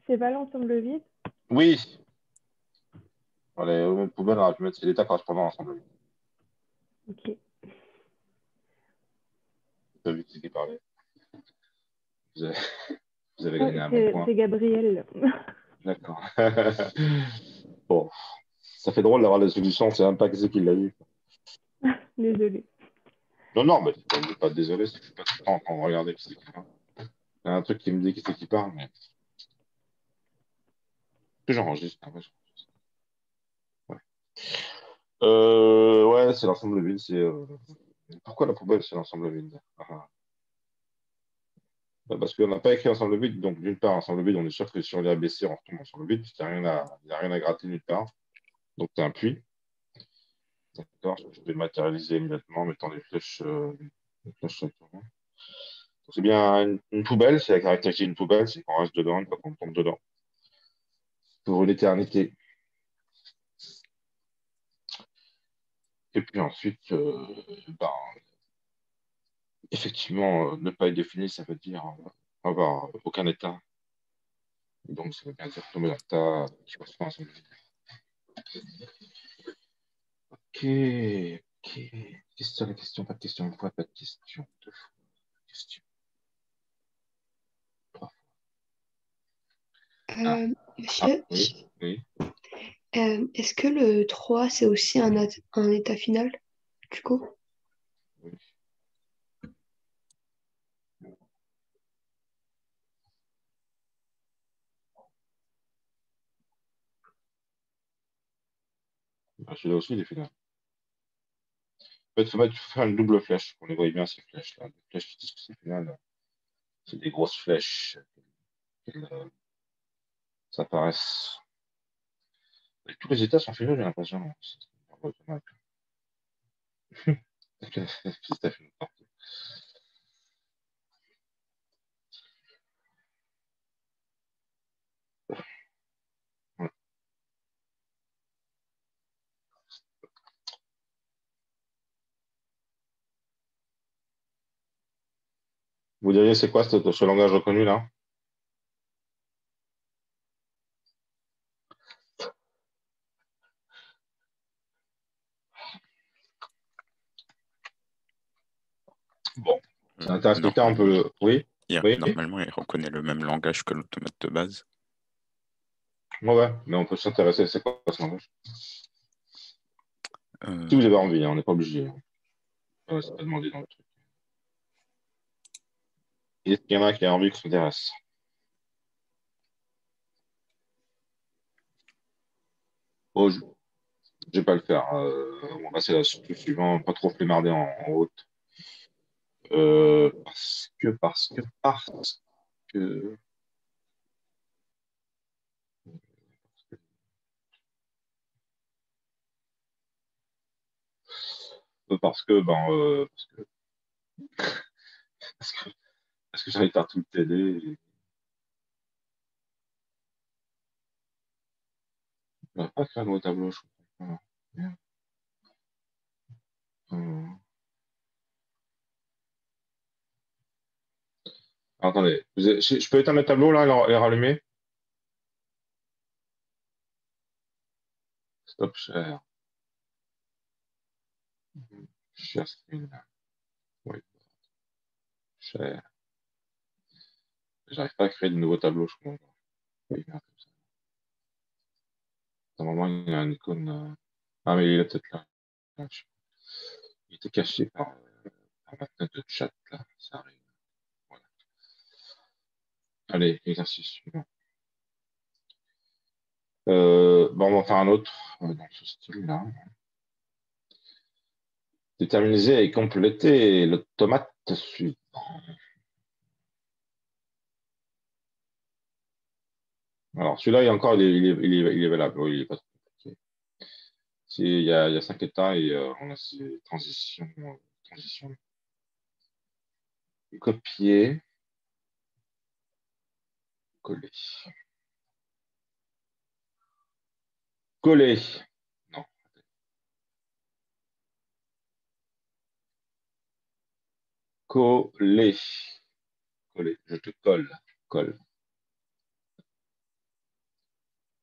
C'est pas l'ensemble vide? Oui! Les poubelles, on aurait pu mettre c'est l'état correspondant ensemble. Ok. Pas vu qui parlait. Vous avez, vous avez gagné un bon point. C'est Gabriel. D'accord. Bon, ça fait drôle d'avoir des solutions, c'est même pas qui l'a eu. Désolée. Non, non, mais je suis pas désolé, c'est que je suis pas tout le temps en train de regarder qui c'est qui parle. Il y a un truc qui me dit qui c'est qui parle, mais que j'enregistre. Ah ouais, ouais. Ouais, c'est l'ensemble vide. Pourquoi la poubelle, c'est l'ensemble vide? Bah, parce qu'on n'a pas écrit ensemble vide, donc d'une part, ensemble vide, on est sûr que si on l'a abaissé, on retombe ensemble vide, puisqu'il n'y a rien à gratter nulle part. Donc c'est un puits. D'accord, je vais matérialiser immédiatement en mettant des flèches sur le tour. C'est bien une poubelle, c'est la caractéristique d'une poubelle, c'est qu'on reste dedans une fois qu'on tombe dedans. Pour une éternité. Et puis ensuite, ben, effectivement, ne pas être défini, ça veut dire avoir aucun état. Donc, ça veut bien dire tomber dans l'état qui correspond à son vide. Ok, ok. Question, la question, pas de question, une fois, pas de question, deux fois, question. Trois fois. Ah, Monsieur, oui, oui. est-ce que le 3 c'est aussi un état final, du coup? Oui. Ah, celui-là aussi, il est final. En fait, il faut faire une double flèche. On les voit bien, ces flèches-là. Les flèches qui disent que c'est final. C'est des grosses flèches. Ça paraissent. Et tous les états sont finaux, j'ai l'impression. Vous diriez, c'est quoi ce langage reconnu là? Bon, c'est un interpréteur, on peut le. Oui? Oui? Normalement, il reconnaît le même langage que l'automate de base. Ouais, mais on peut s'intéresser. C'est quoi ce langage? Si vous avez envie, hein, on n'est pas obligé. C'est pas demandé dans le truc. Est-ce qu'il y en a qui a envie qu'on s'intéresse? Oh, je ne vais pas le faire. On va passer à la suivant, pas trop flemmarder en haute. Parce que. Parce que, parce que j'ai envie de faire tout le TD. Je ne vais pas créer un nouveau tableau, je comprends pas. Bien. Attendez, je peux éteindre le tableau là et les rallumer? Stop share. Share screen. Oui. Share. J'arrive pas à créer de nouveau tableau, je comprends pas. Oui, comme ça. Normalement, il y a une icône. Ah, mais il est peut-être là. Il était caché par ma fenêtre de chat là. Ça arrive. Voilà. Allez, exercice suivant. Bon, on va faire un autre dans ce style-là. Déterminer et compléter l'automate suivant. Alors, celui-là, il est valable. Oui, il est pas trop compliqué. Il y a 5 états et on a ces transitions. Copier, coller. Coller. Non. Coller. Coller. Je te colle. Colle.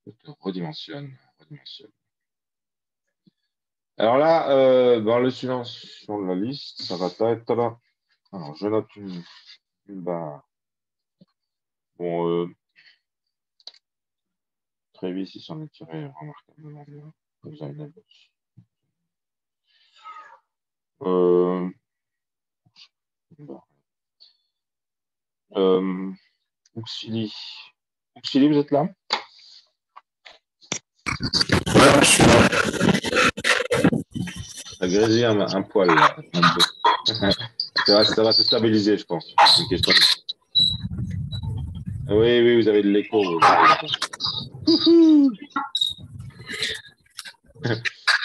Je te redimensionne. Alors là, dans le silence sur la liste, ça va pas être là. Alors, je note une barre. Bon, Trévis, il s'en est tiré remarquablement bien. Vous avez une Auxili. Auxili, vous êtes là? Ouais, je suis là. Ça grésille un poil, là. Ça va se stabiliser, je pense. C'est une question. Oui, vous avez de l'écho.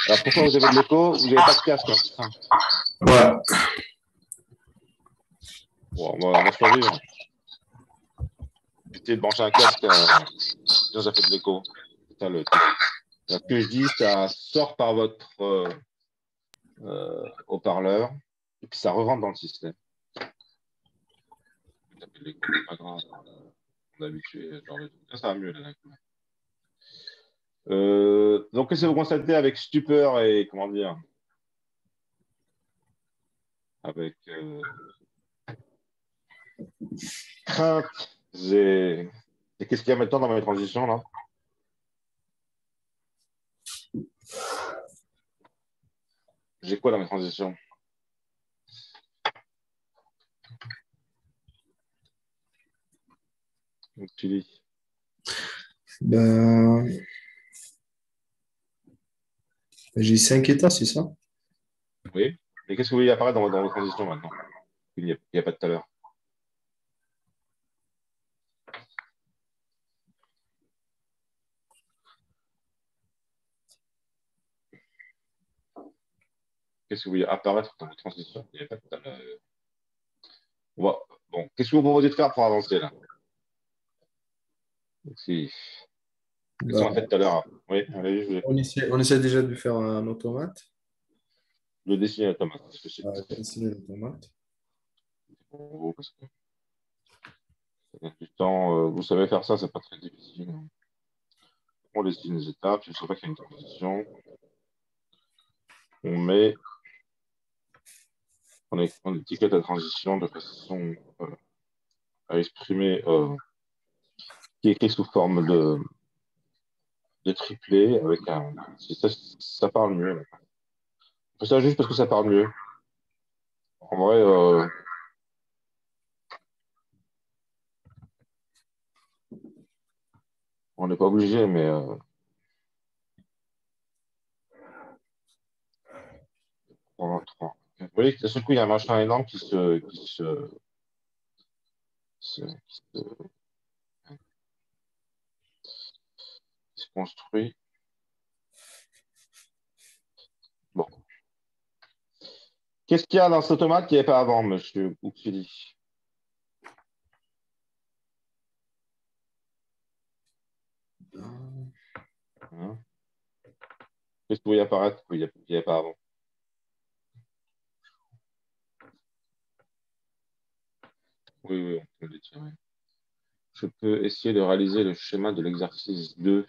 Alors pourquoi vous avez de l'écho? Vous n'avez pas de casque, hein, c'est ça? Ouais. Bon, on va survivre. Essayez de brancher un casque, sinon ça fait de l'écho. C'est ça le truc. Ce que je dis, ça sort par votre haut-parleur et puis ça re-rentre dans le système. Ça fait de l'écho, c'est pas grave. On est habitué à ce genre de truc. Ça va mieux là d'un coup. Donc, qu'est-ce que vous constatez avec stupeur et comment dire, avec crainte, et qu'est-ce qu'il y a maintenant dans mes transitions là? J'ai quoi dans mes transitions? Donc, tu dis. Ben, j'ai 5 états, c'est ça? Oui. Et qu'est-ce que vous voyez apparaître dans vos transitions maintenant? Il n'y a pas de tout à l'heure. Qu'est-ce que vous voyez apparaître dans vos transitions? Il n'y a pas de tout à l'heure. Bon, qu'est-ce que vous proposez de faire pour avancer là? Si. Qu'est-ce qu'on a fait tout à l'heure? Oui, allez, je vous écoute. On essaie déjà de faire un automate. De dessiner la tomate. Dessiner l'automate. Pour vous, parce que Ça gagne du temps. Vous savez faire ça, c'est pas très difficile. On dessine les étapes. Je ne sais pas qu'il y a une transition. On étiquette la transition de façon à exprimer, qui est écrit sous forme de triplé avec un. Ça parle mieux. Là. On fait ça juste parce que ça parle mieux. En vrai, on n'est pas obligé, mais 3. Vous voyez, d'un seul coup, il y a un machin énorme qui se construit. Bon. Qu'est-ce qu'il y a dans cette automate qu'il n'y avait pas avant, monsieur Ouxili? Hein? Qu'est-ce que vous voyez apparaître qu'il n'y avait pas avant? Oui, oui, on peut le tirer. Je peux essayer de réaliser le schéma de l'exercice 2.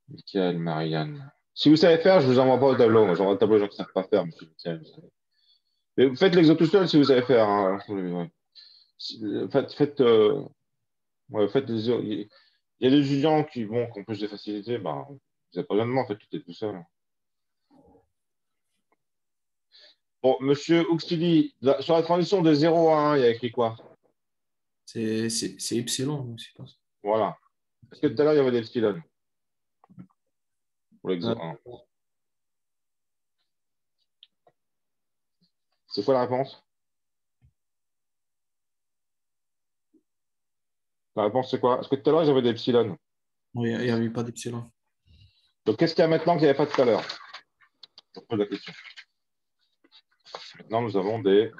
Michael, Marianne. Si vous savez faire, je ne vous envoie pas au tableau. Moi, j'envoie au tableau, je ne sais pas faire, monsieur Michael. Mais vous faites l'exo tout seul si vous savez faire. Hein. Ouais. Faites il y a des étudiants qui vont qu'on plus de facilité. Ben, vous n'avez pas besoin de moi, en fait, tout est tout seul. Bon, monsieur Ouxili, sur la transition de 0 à 1, il y a écrit quoi? C'est epsilon, je pense. Voilà. Est-ce que tout à l'heure, il y avait des epsilon pour l'exo 1? C'est quoi la réponse? La réponse, c'est quoi? Est-ce que tout à l'heure, j'avais des epsilon? Oui, il n'y avait pas d'epsilon. Donc, qu'est-ce qu'il y a maintenant qu'il n'y avait pas tout à l'heure? Je pose la question. Maintenant, nous avons des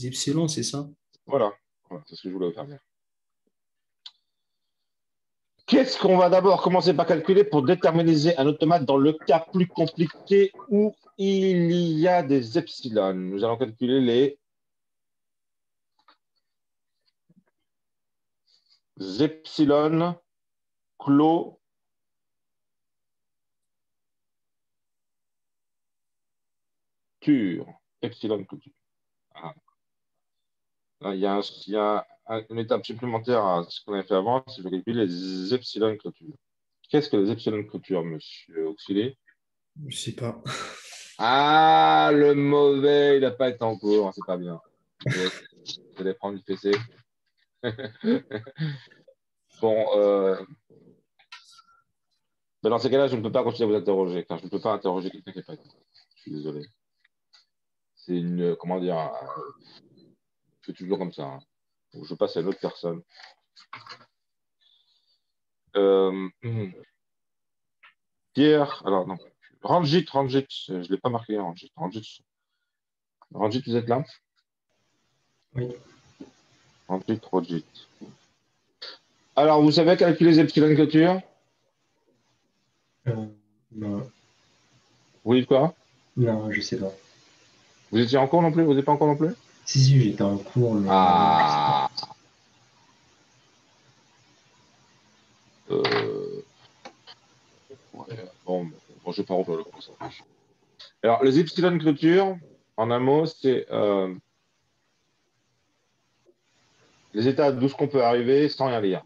epsilon, c'est ça? Voilà, c'est ce que je voulais vous faire dire. Qu'est-ce qu'on va d'abord commencer par calculer pour déterminer un automate dans le cas plus compliqué où il y a des epsilon? Nous allons calculer les epsilon clos epsilon clôture. Ah. Là, il y a une étape supplémentaire à ce qu'on avait fait avant, c'est de calculer les epsilon clôture. Qu'est-ce que les epsilon clôture, monsieur Auxilié? Je ne sais pas. Ah, le mauvais, il n'a pas été en cours, c'est pas bien. Vous allez prendre du PC. Bon, mais dans ces cas-là, je ne peux pas continuer à vous interroger, car je ne peux pas interroger quelqu'un qui n'est pas été. Je suis désolé. C'est une, comment dire, je fais toujours comme ça. Hein. Je passe à une autre personne. Pierre, alors non. Ranjit, je ne l'ai pas marqué, Ranjit. Ranjit, vous êtes là? Oui. Ranjit. Alors, vous savez calculer les epsilon clôture? Non. Vous dites quoi? Non, je sais pas. Vous étiez en cours non plus? Vous n'êtes pas en cours non plus? Si, j'étais en cours, mais... Ah. Bon, je ne vais pas reprendre le cours. Alors, les epsilon clôture, en un mot, c'est les états d'où ce qu'on peut arriver sans rien lire.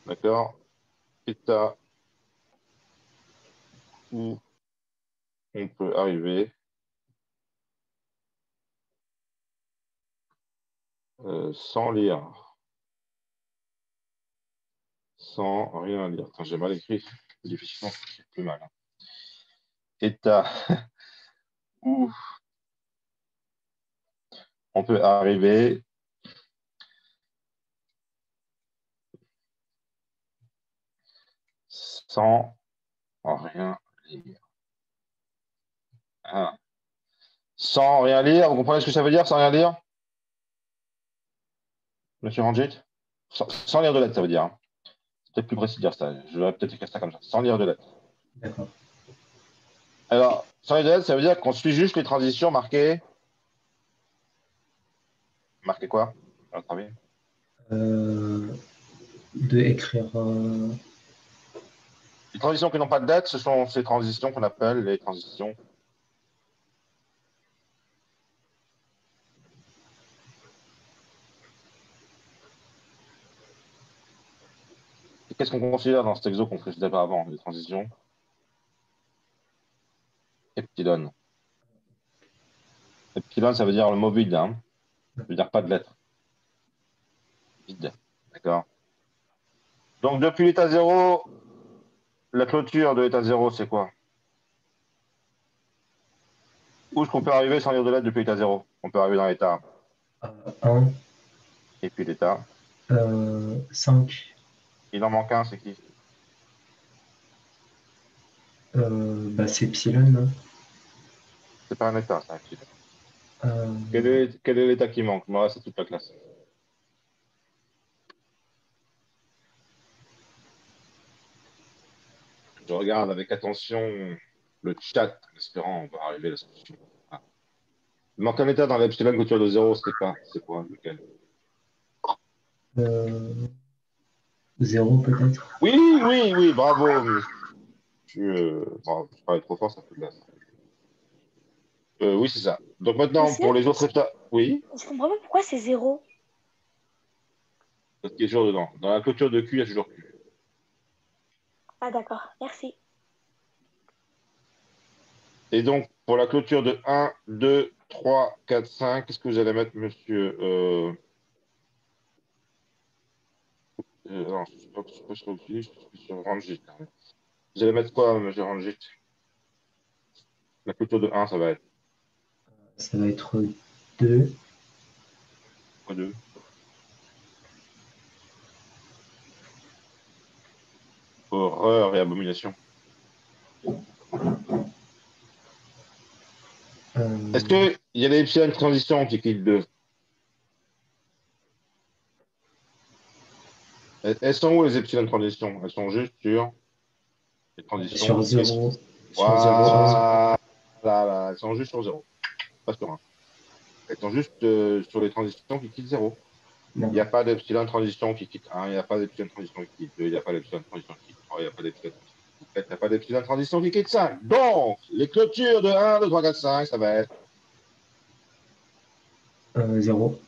D'accord? État où on peut arriver sans lire. Sans rien lire. Attends, j'ai mal écrit. C'est difficilement, c'est plus mal. Hein. État où on peut arriver sans rien lire. Ah. Sans rien lire, vous comprenez ce que ça veut dire, sans rien lire? Monsieur Ranjit? Sans lire de lettres, ça veut dire. Hein. C'est peut-être plus précis de dire ça. Je vais peut-être écrire ça comme ça. Sans lire de lettres. D'accord. Alors, sans lire de lettres, ça veut dire qu'on suit juste les transitions marquées marquer quoi, à votre avis? De écrire. Les transitions qui n'ont pas de date, ce sont ces transitions qu'on appelle les transitions. Qu'est-ce qu'on considère dans cet exo qu'on faisait pas avant, les transitions? Epsilon. Epsilon, ça veut dire le mot vide, hein. Ça veut dire pas de lettres. Vide. D'accord. Donc, depuis l'état 0, la clôture de l'état 0, c'est quoi? Où est-ce qu'on peut arriver sans lire de lettres depuis l'état 0? On peut arriver dans l'état 1, et puis l'état. 5, Il en manque un, c'est qui? c'est epsilon. Hein. C'est pas un état, ça. Euh, Quel est l'état qui manque? Moi, c'est toute la classe. Je regarde avec attention le chat, en espérant on va arriver à la solution. Ah. Il manque un état dans l'epsilon clôture de 0, c'était pas. C'est quoi? Lequel? 0 peut-être. Oui, bravo. Bravo, je parlais trop fort, ça fait de la. Oui, c'est ça. Donc maintenant, Monsieur, pour les autres états, oui, je comprends pas pourquoi c'est 0. parce qu'il y a toujours dedans. Dans la clôture de Q, il y a toujours Q. Ah d'accord, merci. Et donc, pour la clôture de 1, 2, 3, 4, 5, qu'est-ce que vous allez mettre, monsieur non, je ne sais pas sur Opti, je suis sur Rangit. Vous allez mettre quoi, monsieur Rangit? La clôture de 1, ça va être Ça va être 2. quoi 2? Horreur et abomination. Est-ce qu'il y a des epsilon transitions qui quittent 2? Elles sont où les epsilon transitions? Elles sont juste sur les transitions. Sur 0. Sur 0. Voilà, là, elles sont juste sur 0. Pas sur 1. Elles sont juste sur les transitions qui quittent 0. Il n'y a pas d'epsilon transition qui quitte 1, il n'y a pas d'epsilon transition qui quitte 2, il n'y a pas d'epsilon transition qui quitte 3, il n'y a pas d'epsilon transition qui quitte 4, il n'y a pas d'epsilon transition qui quitte 5. Donc, les clôtures de 1, 2, 3, 4, 5, ça va être 0.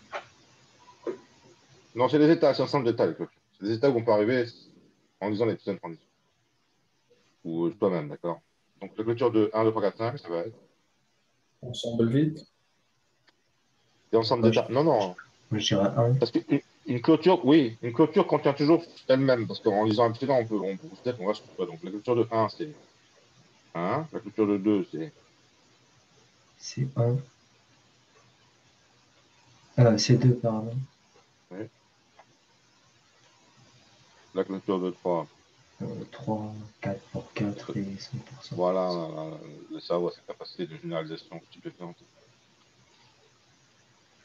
Non, c'est des états, c'est un ensemble d'états, les clôtures. C'est des états où on peut arriver en lisant l'epsilon transition. Ou toi-même, d'accord? Donc, la clôture de 1, 2, 3, 4, 5, ça va être Ensemble vide. des ensembles d'états. Non, non. Moi, je dirais 1. Parce qu'une clôture, oui, une clôture contient toujours elle-même. Parce qu'en lisant epsilon, on peut considérer qu'on va sur quoi. Donc, la clôture de 1, c'est 1. La clôture de 2, c'est C'est 1. C'est 2, pardon. oui. La clôture de 3. 3, 4 pour 4 et 100%. Voilà, le cerveau a cette capacité de généralisation stupéfiante.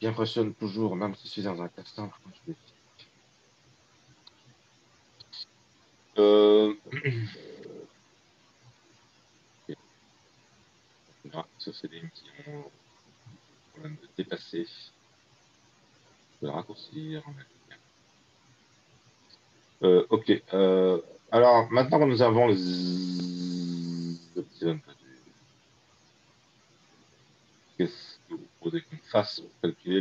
Qui impressionne toujours, même si c'est dans un cas simple. Ah, ça, c'est des qui ont problème de dépasser, de raccourcir. Ok. Alors, maintenant que nous avons les epsilon, qu'est-ce que vous proposez qu'on fasse pour calculer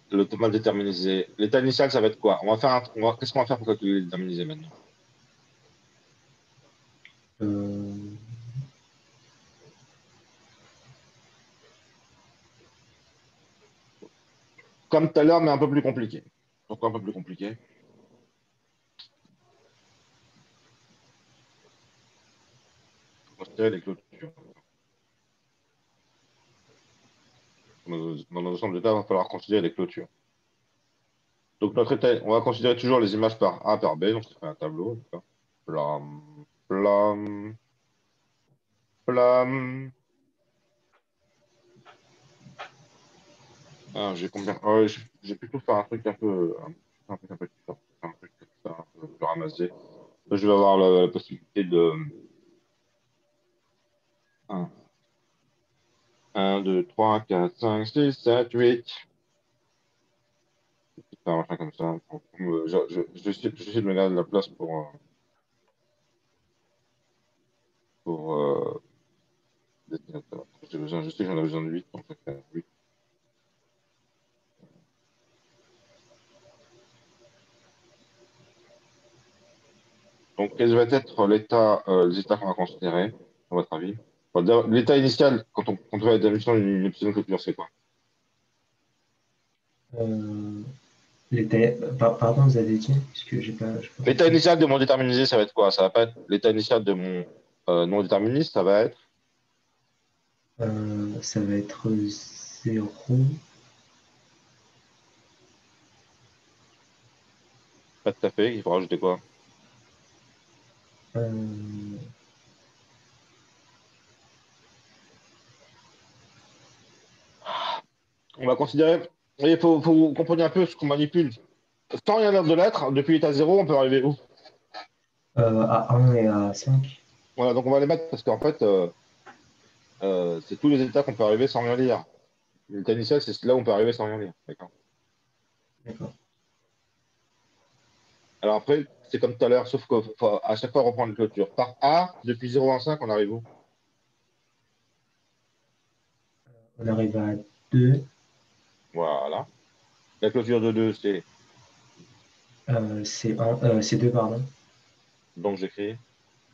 l'automate déterminisé? L'état initial, ça va être quoi? Qu'est-ce qu'on va faire pour calculer le déterminisé maintenant? Comme tout à l'heure, mais un peu plus compliqué. Pourquoi un peu plus compliqué? Considérer les clôtures. Dans nos ensembles d'états, il va falloir considérer les clôtures. Donc, on va considérer toujours les images par A par B, donc ça fait un tableau. Plam, plam, plam. Ah, j'ai combien? J'ai plutôt faire un truc un peu, un truc un peu différent, un truc comme ça, un peu ramassé. Je vais avoir la possibilité de 1, 1, 1, 2, 3, 4, 5, 6, 7, 8. Un machin comme ça. J'essaie de me garder de la place pour dessinateur. Je sais que j'en ai besoin de 8, donc ça fait 8. Donc, quel va être les états qu'on va considérer, à votre avis? Enfin, l'état initial, quand on fait la définition d'une épsilon clôture, c'est quoi? Pardon, vous avez dit? Parce que j'ai pas L'état initial de mon déterminisé, ça va être quoi? Ça va pas être l'état initial de mon non déterministe, ça va être ça va être 0. pas tout à fait. Il faut rajouter quoi? On va considérer. Il faut comprendre un peu ce qu'on manipule. Sans rien de lettres, depuis l'état 0, on peut arriver où? À 1 et à 5. Voilà, donc on va les mettre parce qu'en fait, c'est tous les états qu'on peut arriver sans rien lire. L'état initial, c'est là où on peut arriver sans rien lire. D'accord. D'accord. Alors après, c'est comme tout à l'heure, sauf qu'à chaque fois reprendre une clôture. Par A, depuis 0 à 5, on arrive où? On arrive à 2. Voilà. La clôture de 2, c'est. C'est 2, pardon. Donc j'écris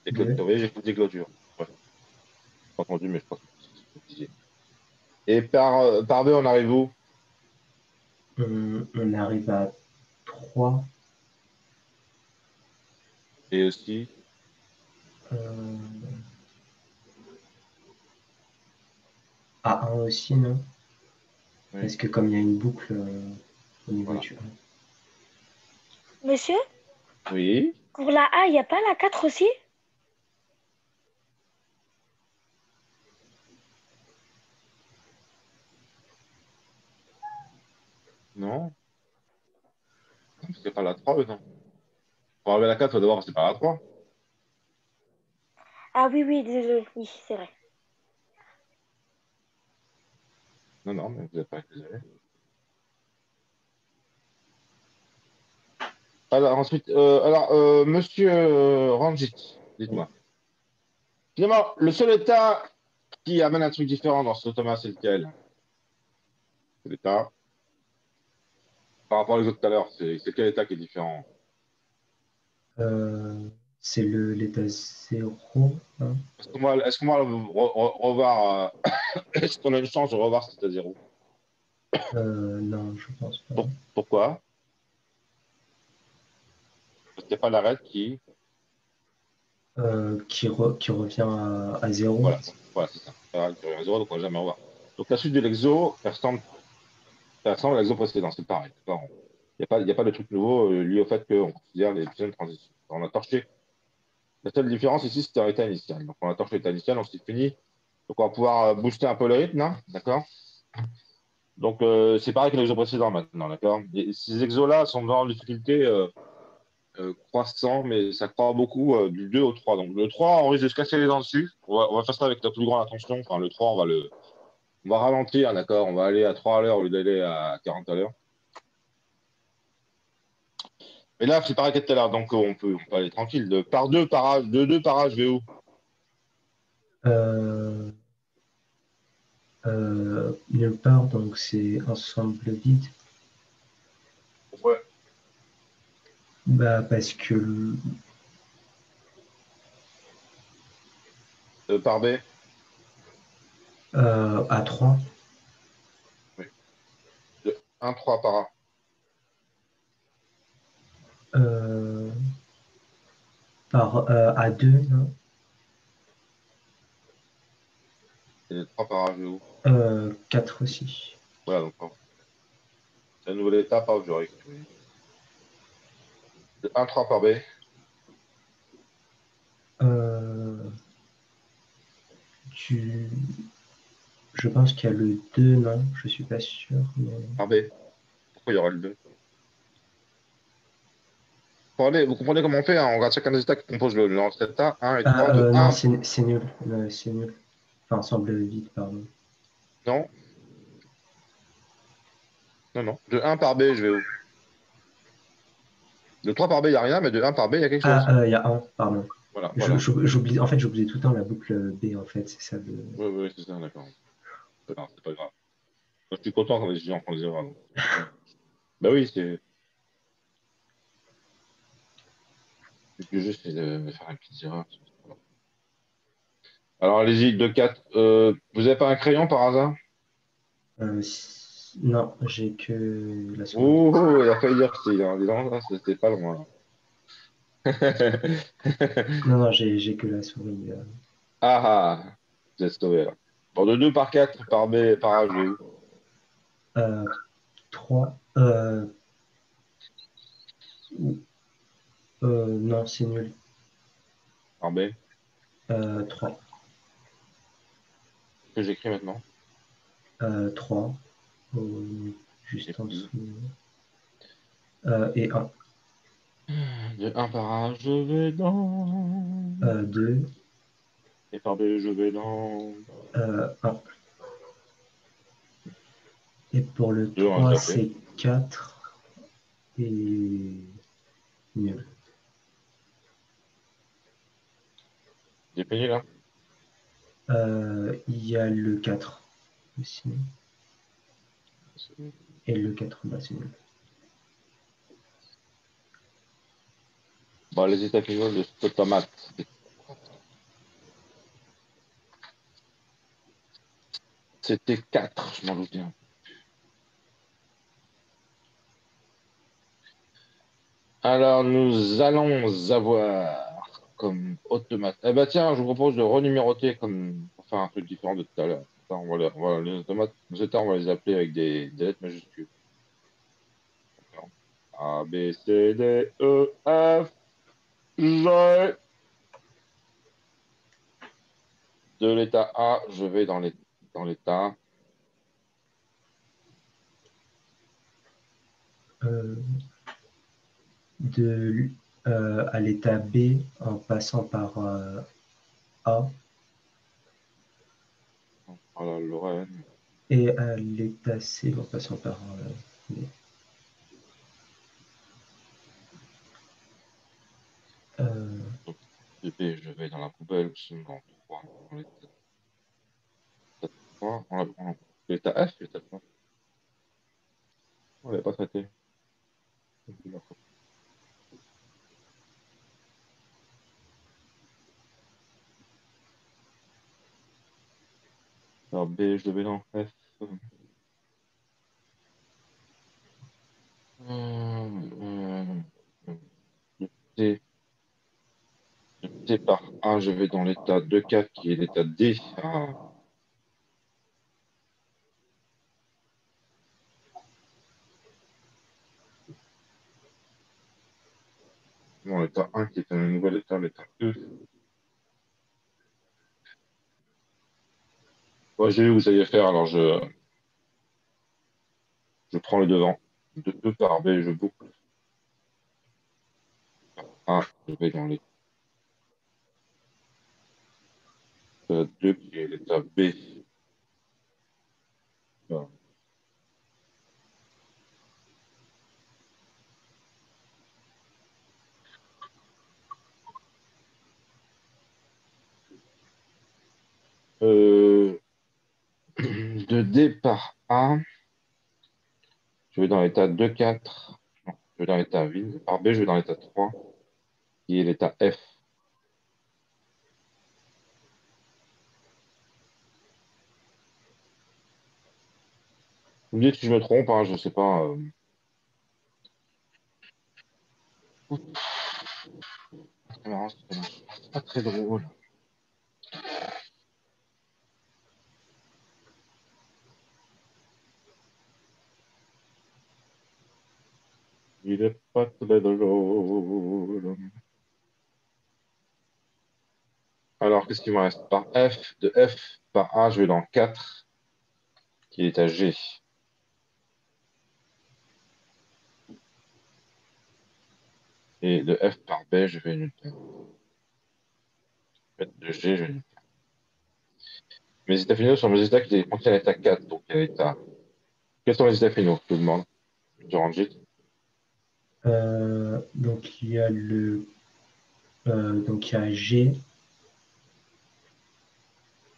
des 2. clôtures. Vous voyez, j'écris des clôtures. Ouais. Pas entendu, mais je pense que c'est ce que je disais. Et par B, on arrive où? On arrive à 3. Et aussi. À 1 aussi, non? Oui. Parce que comme il y a une boucle au niveau Voilà. du 1. Monsieur, Oui. pour la A, il n'y a pas la 4 aussi? Non. C'est pas la 3, non. Pour arriver à la 4, il faut d'abord passer par la 3. Ah oui, oui, désolé, oui, c'est vrai. Non, non, mais vous n'êtes pas désolé. Alors, ensuite, monsieur Ranjit, dites-moi. Finalement, le seul état qui amène un truc différent dans ce automate, c'est lequel? C'est l'état. Par rapport aux autres tout à l'heure, c'est quel état qui est différent? C'est l'état 0. Hein. Est-ce qu'on va revoir, est-ce qu'on a une chance de revoir cet état 0? Non, je pense pas. Pourquoi? Parce qu'il n'y a pas l'arrêt qui revient à 0. Voilà, c'est ça. L'arrêt qui revient à 0, donc on ne va jamais revoir. Donc la suite de l'exo, ça ressemble à l'exo précédent, c'est pareil. Il n'y a pas de truc nouveau lié au fait qu'on considère les épsilons de transition. On a torché. La seule différence ici, c'était un état initial. Donc on a torché l'état initial, donc c'est fini. Donc on va pouvoir booster un peu le rythme, hein, d'accord? Donc c'est pareil que l'exo précédent maintenant, d'accord? Ces exos-là sont dans une difficulté croissant, mais ça croît beaucoup du 2 au 3. Donc le 3, on risque de se casser les dents dessus. On va faire ça avec la plus grande attention. Enfin, le 3, on va ralentir, d'accord? On va aller à 3 à l'heure au lieu d'aller à 40 à l'heure. Mais là, c'est pareil que tout à l'heure, donc on peut aller tranquille. Par 2 parages, de 2 parages, je vais où? Nulle part, donc c'est ensemble vide. Ouais. Bah, parce que Par B? à 3. Oui. De 1, 3 par A. À 2, non? Et de 3 parages, je vais où? 4 aussi. Voilà, donc c'est un nouvel état par objectif. De 1, 3 par B. Je pense qu'il y a le 2, non? Je suis pas sûr. Mais... Par B. Pourquoi il y aura le 2? Vous comprenez comment on fait, hein? On regarde chacun des états qui composent l'ancien état. 1 et 3, de non, 1. c'est nul. C'est nul. Enfin, ensemble vide, pardon. Non, non, non. De 1 par B, je vais où? De 3 par B, il n'y a rien, mais de 1 par B, il y a quelque chose. Ah, il y a un, pardon. Voilà, voilà. J'oublie, en fait, j'oublie tout le temps la boucle B, en fait, c'est ça. Oui, oui, c'est ça, d'accord. C'est pas grave. Moi, je suis content quand les étudiants font 0. Donc. Bah oui, c'est. Le plus juste, c'est de faire une petite erreur. Alors, allez-y, 2-4. Vous n'avez pas un crayon par hasard? Non, j'ai que la souris. Oh, il a failli dire style. Hein. Dis donc, là, c'était pas loin. Non, non, j'ai que la souris. Ah ah, vous êtes sauvé là. Bon, de 2 par 4 par B, par A, je vais où? 3. Non, c'est nul. Par B. 3. Que j'écris maintenant? 3. Et Juste en puis, dessous. Et 1. de 1 par A, je vais dans. 2. Et par B, je vais dans. 1. Et pour le 2, hein, je 3, l'ai fait. c'est 4. Et nul. J'ai payé là. Il y a le 4 aussi. Et le 4, bah, c'est nul. Bon, les états finaux de ce tomate. C'était 4, je m'en doutais. Alors, nous allons avoir comme automate. Eh ben tiens, je vous propose de renuméroter comme pour faire un truc différent de tout à l'heure. Attends, les automates, nous états, on va les appeler avec des lettres majuscules. D'accord. A, B, C, D, E, F, G. De l'état A, je vais dans l'état. À l'état B en passant par A Voilà, Lorraine. et à l'état C en passant par B. Donc, de B, je vais dans la poubelle, je suis dans 3. Dans l'état 3. L'état F, l'état 3. On l'avait pas traité. Alors B, je vais dans F. De T, de T par A, je vais dans l'état 2-4 qui est l'état D. Ah, non, l'état 1 qui est un nouvel état, l'état E. Bon, j'ai vu que vous saviez faire, alors je prends le devant. De E par B, je boucle. A, je vais dans l'état 2 qui est l'état B. Voilà. De D par A, je vais dans l'état 2-4. Non, je vais dans l'état vide. Par B, je vais dans l'état 3, qui est l'état F. Vous me dites si je me trompe, hein, je sais pas. C'est marrant, c'est pas très drôle. Il est pas très drôle. Alors, qu'est-ce qu'il me reste? Par F, de F par A, je vais dans 4, qui est à G. Et de F par B, je vais nulle part. En fait, de G, je vais nulle part. Mes états finaux sont mes états qui contiennent l'état 4. Donc, il y a l'état. Quels sont les états finaux? Je te demande. Je rentre vite. Donc, il y a donc il y a G,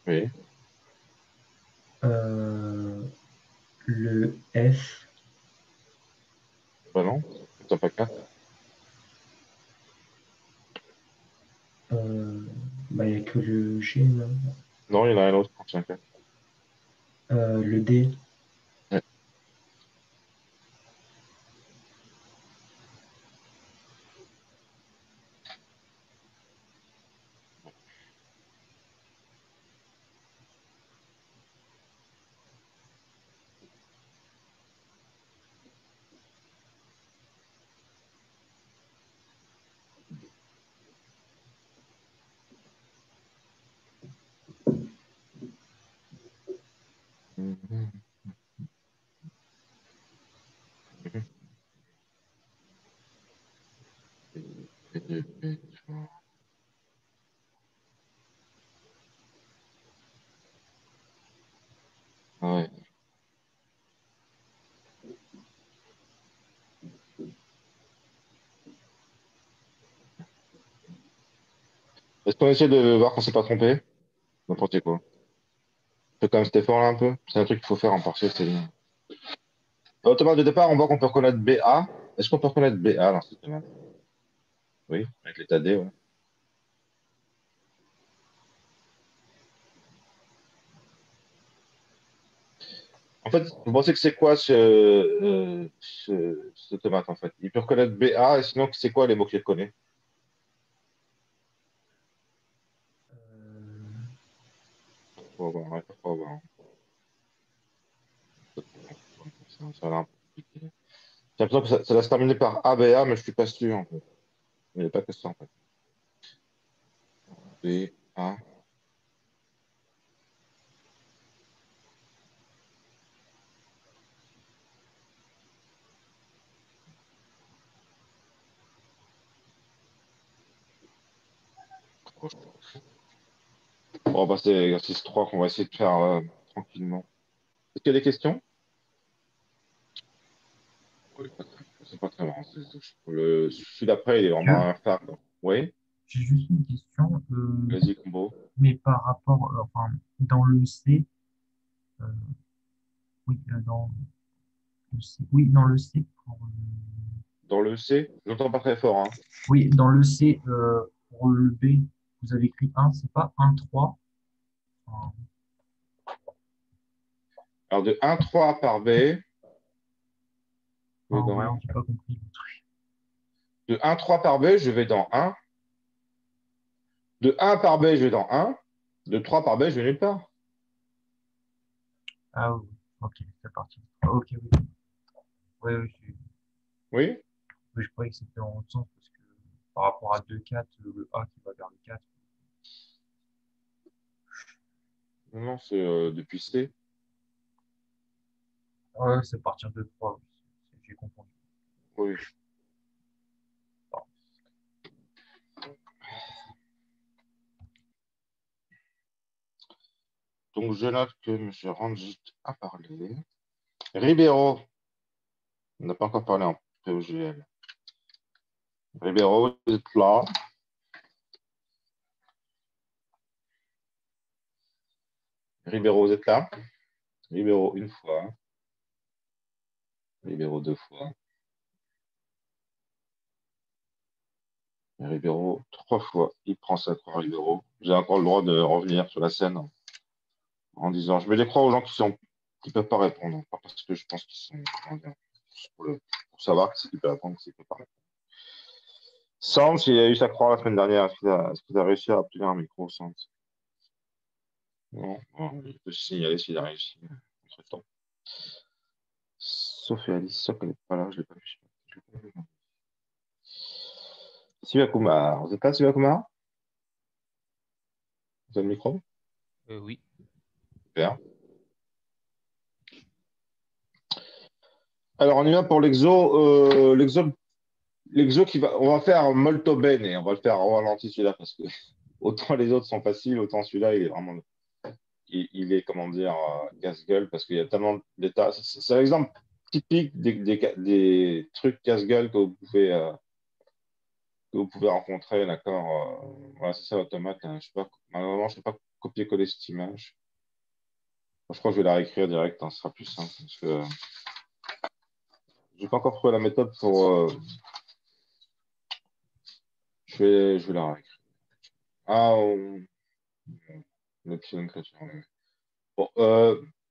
Oui. le F, Bah non. T'as pas 4. bah, il n'y a que le G, non? Non, il y en a un autre qui contient 4. Le D, Ouais. Mhm. Mhm. Ah ouais. Est-ce qu'on essaie de voir qu'on s'est pas trompé? N'importe quoi. Fais quand même cet effort là un peu. C'est un truc qu'il faut faire en partiel, c'est bien. Automate de départ, on voit qu'on peut reconnaître BA. Est-ce qu'on peut reconnaître BA dans cette automate? Oui, avec l'état D, ouais. En fait, vous pensez que c'est quoi ce automate en fait? Il peut reconnaître BA et sinon, c'est quoi les mots qu'il reconnaît? Faut voir, ouais, faut voir. Ça a l'air un peu compliqué. J'ai l'impression que ça va se terminer par ABA, mais je suis pas sûr en fait. Il n'y a pas que ça en fait. BA. On va passer à l'exercice 3 qu'on va essayer de faire tranquillement. Est-ce qu'il y a des questions? Oui, c'est pas très marrant. Celui d'après, il est vraiment un phare, quoi. Oui, J'ai juste une question, vas-y, combo. mais par rapport, enfin, dans le C, euh, oui, dans le C, oui, dans le C, Dans le C, je n'entends pas très fort, hein. oui, dans le C, pour le B, vous avez écrit 1, c'est pas 1, 3. Enfin, Alors, de 1,3 par B, je vais ouais, dans... j'ai pas compris. De 1,3 par B, je vais dans 1. De 1 par B, je vais dans 1. De 3 par B, je vais nulle part. Ah oui, ok, c'est parti. Ah, ok, oui. Ouais, oui, Oui? oui, je croyais que c'était en l'autre sens parce que par rapport à 2, 4, le A qui va vers le 4. Non, non, c'est depuis C. Ouais, c'est à partir de 3, oui. J'ai confondu. Oui. Pardon. Donc, je note que M. Ranjit a parlé. Ribeiro, on n'a pas encore parlé en POGL. Ribeiro, vous êtes là. Ribeiro, vous êtes là. Ribeiro, une fois. Ribeiro, deux fois. Et Ribeiro, trois fois. Il prend sa croix, Ribeiro. J'ai encore le droit de revenir sur la scène en disant je mets des croix aux gens qui peuvent pas répondre. Pas parce que je pense qu'ils sont. Comment dire, pour savoir qui peut répondre, qui peut pas répondre. Sans, il a eu sa croix la semaine dernière. Est-ce qu'il a réussi à obtenir un micro, Sans? Non, non, il peut se signaler s'il a réussi entre-temps. Sauf Alice, sauf qu'elle n'est pas là, je ne l'ai pas vu. Je l'ai pas vu. Sylvia Kumar, vous êtes là, Sylvia Kumar? Vous avez le micro? Oui. Super. Alors, on y va pour l'exo. L'exo on va faire molto bene et on va le faire en ralenti celui-là parce que autant les autres sont faciles, autant celui-là, il est, comment dire, casse-gueule parce qu'il y a tellement d'états. C'est l'exemple typique des trucs casse-gueule que vous pouvez rencontrer, d'accord. Voilà, c'est ça l'automate, hein. Je sais pas, malheureusement, je ne sais pas copier-coller cette image. Je crois que je vais la réécrire direct, hein, ce sera plus simple parce que j'ai pas encore trouvé la méthode pour. Je vais la réécrire. Ah, l'option clôture. Oui.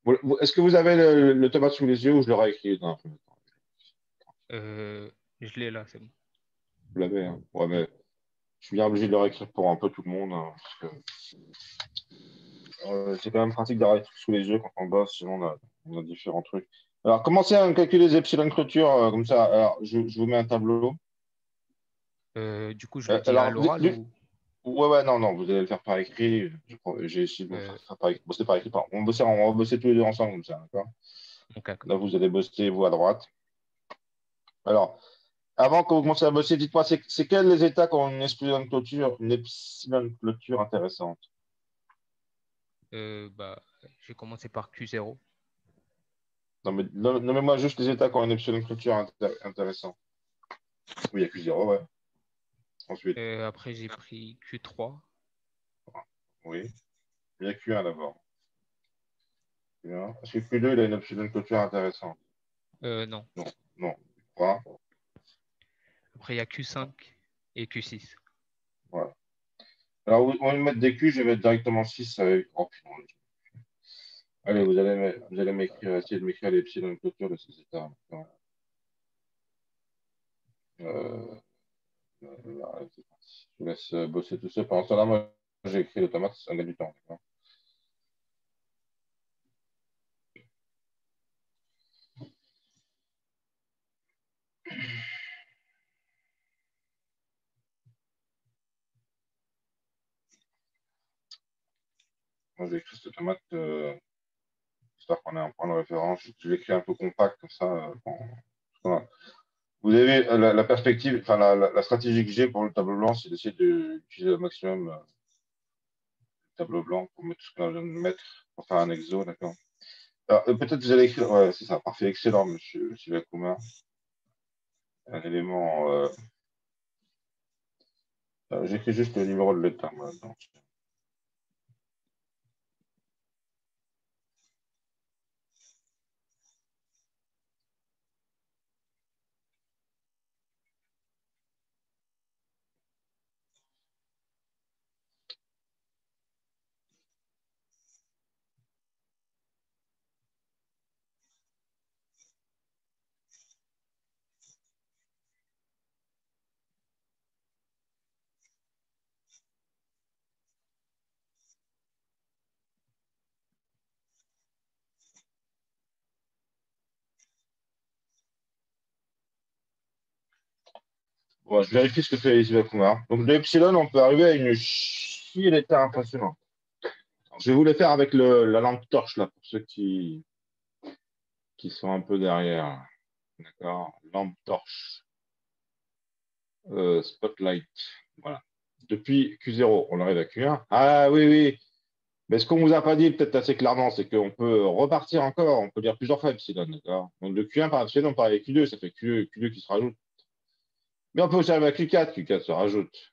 Bon, est-ce que vous avez le tomate sous les yeux ou je le réécris dans un premier temps? Je l'ai là, c'est bon. Vous l'avez, hein? Ouais, mais je suis bien obligé de le réécrire pour un peu tout le monde, hein, parce que c'est quand même pratique d'avoir les trucs sous les yeux quand on bosse, sinon on a différents trucs. Alors, commencez à calculer les epsilon clôture comme ça. Alors, je vous mets un tableau. Du coup, je le dis à Alors, l'oral ou ouais, non, vous allez le faire par écrit. J'ai essayé de vous faire par écrit. Bosser par écrit. On va bosser tous les deux ensemble, comme ça, d'accord? okay. Là, vous allez bosser, vous, à droite. Alors, avant que vous commenciez à bosser, dites-moi, c'est quels les états qui ont une epsilon clôture intéressante? J'ai commencé par Q0. Non, mais nommez-moi juste les états qui ont une epsilon clôture intéressante. Oui, il y a Q0, ouais. Ensuite. Après, j'ai pris Q3. Oui. Il y a Q1 d'abord. Est-ce que Q2, il a une epsilon clôture intéressante? Non. Non. Q3. Après, il y a Q5 et Q6. Voilà. Alors, on va mettre des Q, je vais mettre directement 6 avec. Oh, putain. Allez, vous allez m'écrire, essayer de m'écrire les epsilon clôture de ces états. Allez, c'est parti. Je vous laisse bosser tout ça. Pendant ce temps-là, moi, j'ai écrit l'automate, ça met du temps. D'accord. Moi, j'ai écrit cette automate, j'espère qu'on a un point de référence. Je l'ai écrit un peu compact, comme ça. Voilà. Vous avez la perspective, enfin, la stratégie que j'ai pour le tableau blanc, c'est d'essayer d'utiliser au maximum le tableau blanc pour mettre tout ce qu'on vient de mettre, pour faire un exo, d'accord. Alors, peut-être vous allez écrire, ouais, c'est ça, parfait, excellent, monsieur Sylvain. Un élément, j'écris juste le numéro de l'état, moi, donc. Bon, je vérifie ce que fait Sylvain Kumar. Donc, de epsilon, on peut arriver à une chier d'état impressionnant. Je vais vous les faire avec la lampe torche, là, pour ceux qui sont un peu derrière. D'accord? Lampe torche. Spotlight. Voilà. Depuis Q0, on arrive à Q1. Ah oui, oui. Mais ce qu'on ne vous a pas dit peut-être assez clairement, c'est qu'on peut repartir encore, on peut dire plusieurs fois epsilon, d'accord? Donc de Q1 par epsilon, on part avec Q2, ça fait Q2 qui se rajoute. Mais on peut aussi arriver à Q4, Q4 se rajoute.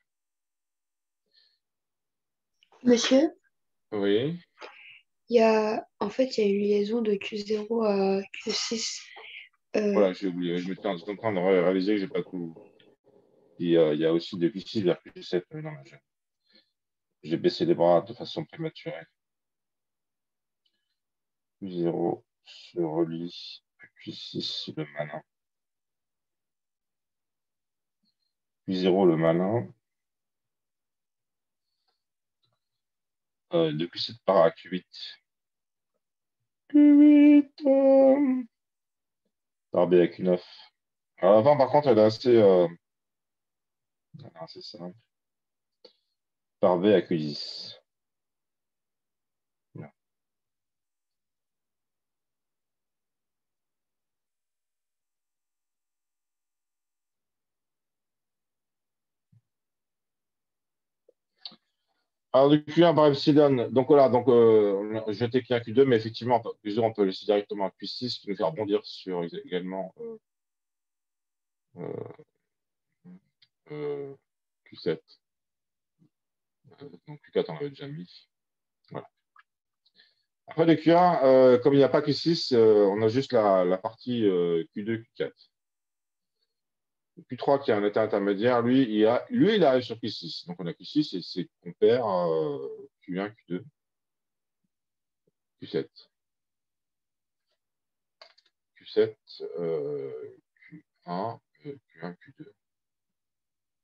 Monsieur, Oui. en fait, il y a une liaison de Q0 à Q6. Voilà, j'ai oublié. Je m'étais en train de réaliser que j'ai pas tout. Il y a aussi des Q6 vers Q7. Non, j'ai baissé les bras de façon prématurée. Q0 se relie à Q6, le malin. Q0, le malin. De Q7 part à Q8. Q8. Par B à Q9. Alors avant, par contre, elle est assez simple. Par B à Q10. Bien. Alors, du Q1 par epsilon, donc voilà, donc, on a jeté Q1, Q2, mais effectivement, Q2, on peut laisser directement à Q6 qui nous fait rebondir sur également euh, Q7. Donc Q4, on avait déjà mis. Voilà. Après, le Q1, comme il n'y a pas Q6, on a juste la partie Q2, Q4. Q3 qui est un état intermédiaire, lui, il arrive sur Q6. Donc on a Q6 et c'est qu'on perd Q1, Q2, Q7. Q7, Q1, Q1, Q2.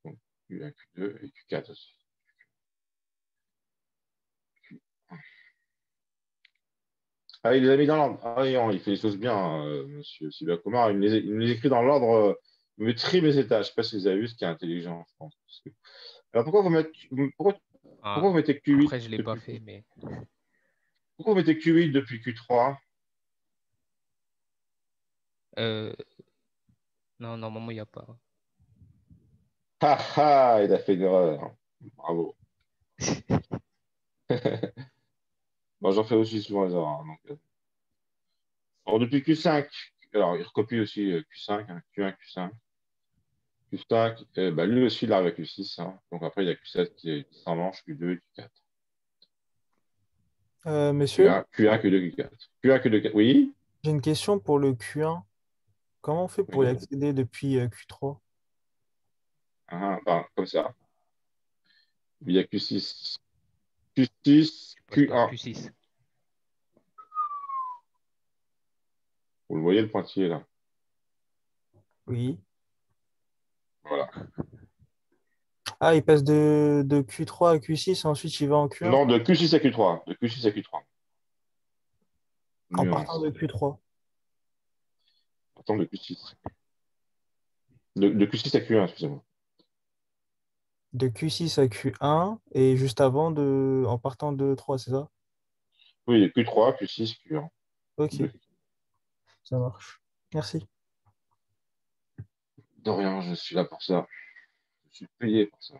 Donc Q1, Q2 et Q4 aussi. Ah, il les a mis dans l'ordre. Ah, non, il fait les choses bien, monsieur Sylvain Comar. Il me les écrit dans l'ordre. Il me trie mes étages. Je ne sais pas si vous avez vu ce qui est intelligent, je pense. Alors pourquoi Ah, vous mettez Q8 après, je ne l'ai pas fait, mais. Pourquoi vous mettez Q8 depuis Q3? Non, normalement, il n'y a pas. Ah ah, il a fait une erreur. Bravo. Bon, j'en fais aussi souvent les erreurs. Alors, depuis Q5, alors il recopie aussi Q5, hein, Q1, Q5. Q5, bah, lui aussi, il arrive à Q6. Hein. Donc après, il y a Q7 qui s'en mange, Q2 et Q4. Monsieur, Q1, Q2, Q4. Q1, Q2, Q4. Oui? j'ai une question pour le Q1. Comment on fait pour y Oui. accéder depuis Q3? Ah, bah, comme ça. Il y a Q6. Q6, Tu passes par Q1. Q6. Vous le voyez, le pointillé, là. Oui. Voilà. Ah, il passe de Q3 à Q6, ensuite il va en Q1 Non, de Q6 à Q3. De Q6 à Q3. en partant Nuance. de Q3. Attends, de Q6. De Q6 à Q1, excusez-moi. De Q6 à Q1 et juste avant en partant de 3, c'est ça? Oui, Q3, Q6, Q1. Ok, De, ça marche. Merci. de rien, je suis là pour ça. Je suis payé pour ça.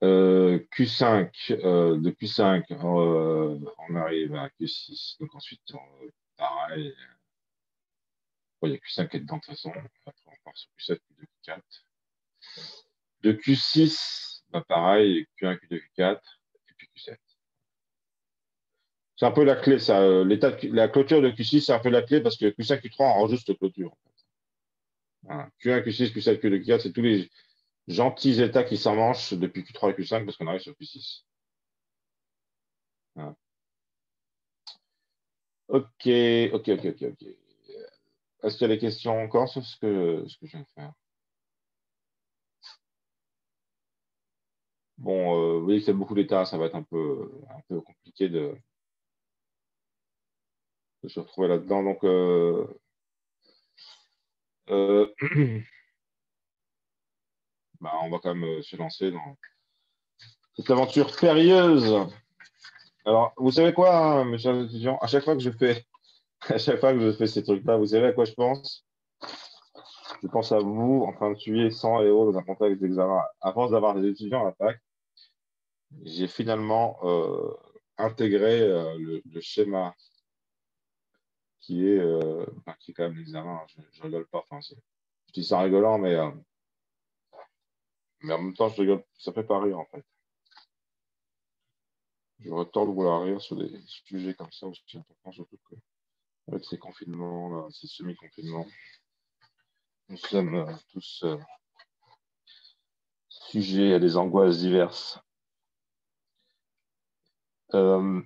Q5, de Q5, on arrive à Q6. Donc ensuite, pareil. Bon, il y a Q5 qui est dedans de toute façon. Après, on part sur Q7, Q2, Q4. De Q6, bah, pareil, Q1, Q2, Q4, et puis Q7. C'est un peu la clé, ça. La clôture de Q6, c'est un peu la clé parce que Q5, Q3, on juste clôture. Voilà. Q1, Q6, Q7, Q2, Q4, c'est tous les gentils états qui s'en mangent depuis Q3 et Q5 parce qu'on arrive sur Q6. Voilà. Ok, ok, ok, ok, ok. Est-ce qu'il y a des questions encore sur ce que je viens de faire? Bon, vous voyez qu'il y a beaucoup d'états, ça va être un peu compliqué de se retrouver là-dedans. Donc, euh, bah, on va quand même se lancer dans cette aventure périlleuse. Alors, vous savez quoi, hein, mes chers étudiants, à chaque fois que je fais, à chaque fois que je fais ces trucs-là, vous savez à quoi je pense? Je pense à vous en train de tuer 100 héros dans un contexte d'examen. À force d'avoir des étudiants à la fac, j'ai finalement intégré le schéma qui est quand même l'examen. Je rigole pas. Enfin, je dis ça en rigolant, mais en même temps, je rigole. Ça fait pas rire, en fait. J'aurais tort de vouloir rire sur des sujets comme ça aussi importants, surtout que avec ces confinements, ces semi-confinements, nous sommes tous sujets à des angoisses diverses. Euh,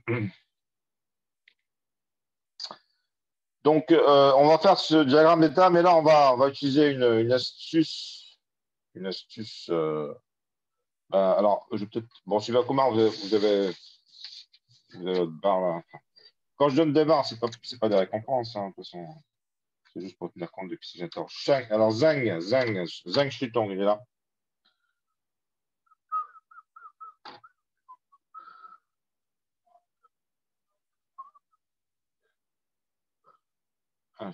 Donc, on va faire ce diagramme d'état, mais là, on va utiliser une astuce. Une astuce. Alors, je vais peut-être. Bon, Sylvain Comar, vous avez votre barre là. Quand je donne des barres, c'est pas des récompenses, hein, de toute façon. C'est juste pour tenir compte de qui j'attends. Alors, Zhang Shitong, il est là. Ah,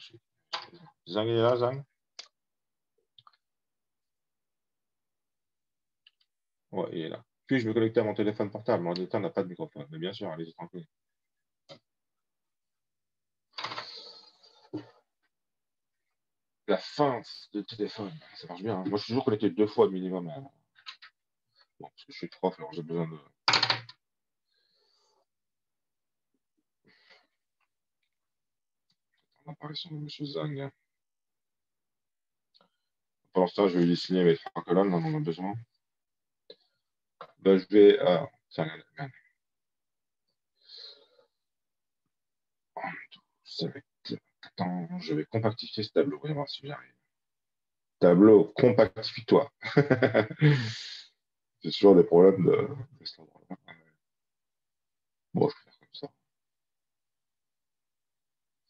Zhang, il est là, Zhang? Ouais, il est là. Puis je me connecter à mon téléphone portable. Mon ordinateur n'a pas de microphone. Mais bien sûr, allez-y tranquille. La fin de téléphone, ça marche bien. Hein. Moi, je suis toujours connecté 2 fois minimum. Hein. Bon, parce que je suis prof, alors j'ai besoin de. L'apparition de M. Zhang. Pour l'instant, je vais lui signer mes 3 colonnes, on en a besoin. Ben, je vais. Tiens, regarde. Attends, je vais compactifier ce tableau. Voyons voir si j'arrive. Tableau, compactifie-toi. C'est toujours des problèmes de cet endroit-là. Bon, je vais faire comme ça.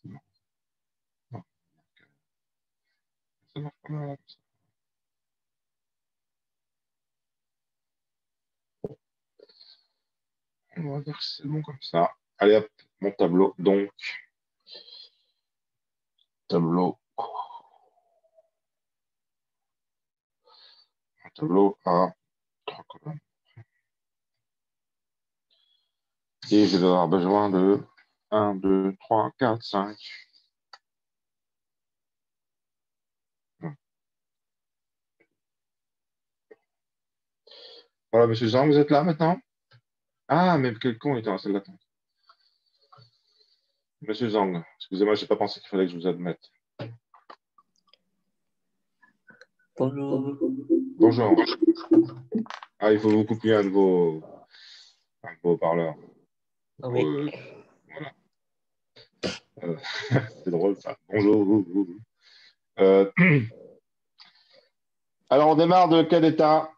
Non, non. Ça marche pas mal. Bon, on va dire que c'est bon comme ça. Allez hop, mon tableau. Donc, tableau. Un tableau à 3 colonnes. Et je vais avoir besoin de 1, 2, 3, 4, 5. Voilà, monsieur Jean, vous êtes là maintenant? Ah, mais quel con, il était en salle d'attente. Monsieur Zhang, excusez-moi, je n'ai pas pensé qu'il fallait que je vous admette. Bonjour. Bonjour. Ah, il faut vous couper un de vos parleurs. Oui. Voilà. C'est drôle ça. Bonjour. Alors, on démarre de quel état?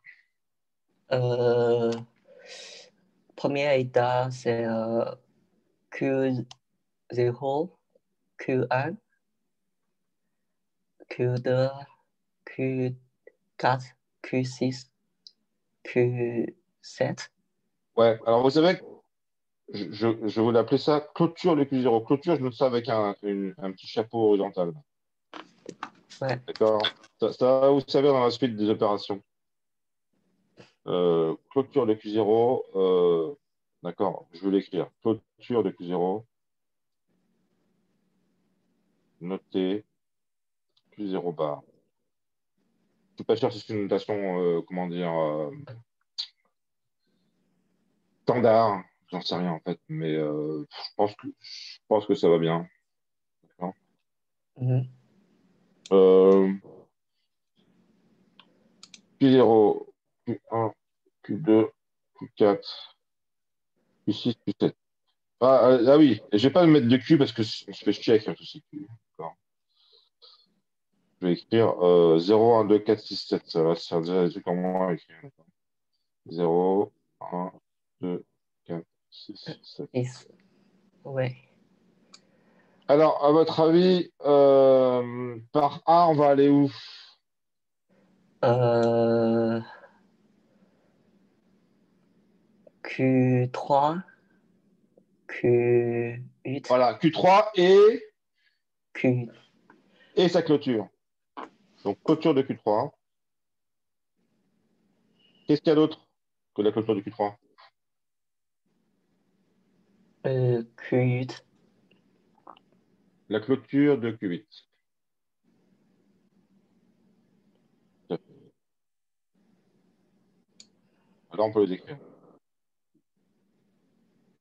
Premier état, c'est Q0, Q1, Q2, Q4, Q6, Q7. Ouais, alors vous savez, je voulais appeler ça clôture de Q0. Clôture, je me ça avec un petit chapeau horizontal. Ouais. D'accord. Ça, vous savez, dans la suite des opérations. Clôture de Q0. D'accord, je vais l'écrire. Clôture de Q0. Noter Q0 bar. Je ne suis pas sûr si c'est une notation, comment dire, standard. J'en sais rien en fait, mais je pense que ça va bien. D'accord. Q0, Q1, Q2, Q4, Q6, Q7. Ah oui, je vais pas me mettre de Q parce que on se fait chier avec tout ça. D'accord. Je vais écrire 0, 1, 2, 4, 6, 7. Ça va se faire déjà des trucs en moins à écrire. 0, 1, 2, 4, 6, 7. Ouais. Alors, à votre avis, par A, on va aller où? Q3, Q8. Voilà, Q3 et Q. Et sa clôture. Donc, clôture de Q3. Qu'est-ce qu'il y a d'autre que la clôture de Q3? Q8. La clôture de Q8. Alors, on peut les écrire.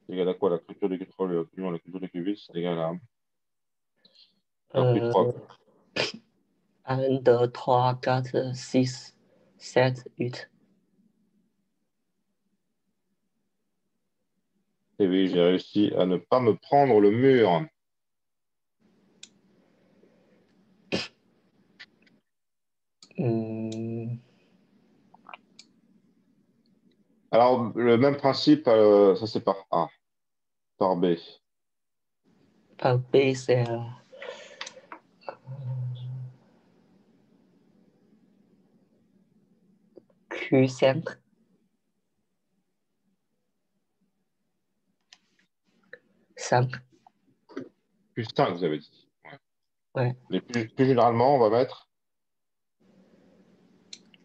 C'est égal à quoi? La clôture de Q3, la clôture de Q8, c'est égal à... Alors, Q3. 1, 2, 3, 4, 6, 7, 8. Et oui, j'ai réussi à ne pas me prendre le mur. Alors, le même principe, ça c'est par A, par B. Par B, c'est Q5. Q5, vous avez dit. Ouais. Ouais. Mais plus généralement, on va mettre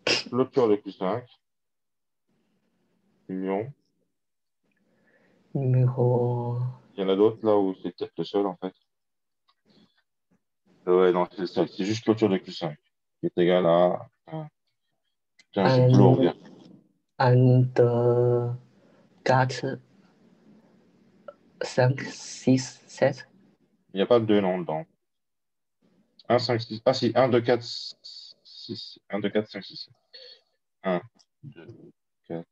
clôture de Q5. Numéro. Numéro. Il y en a d'autres là où c'est peut-être le seul en fait. Ouais, non, c'est le seul. C'est juste clôture de Q5 qui est égal à. Putain, j'ai plus le ouvrir. 1, 2, 4, 5, 6, 7. Il n'y a pas de 2 non dedans. 1, 5, 6. Ah si, 1, 2, 4, 6. 1, 2, 4, 5, 6. 1, 2, 4,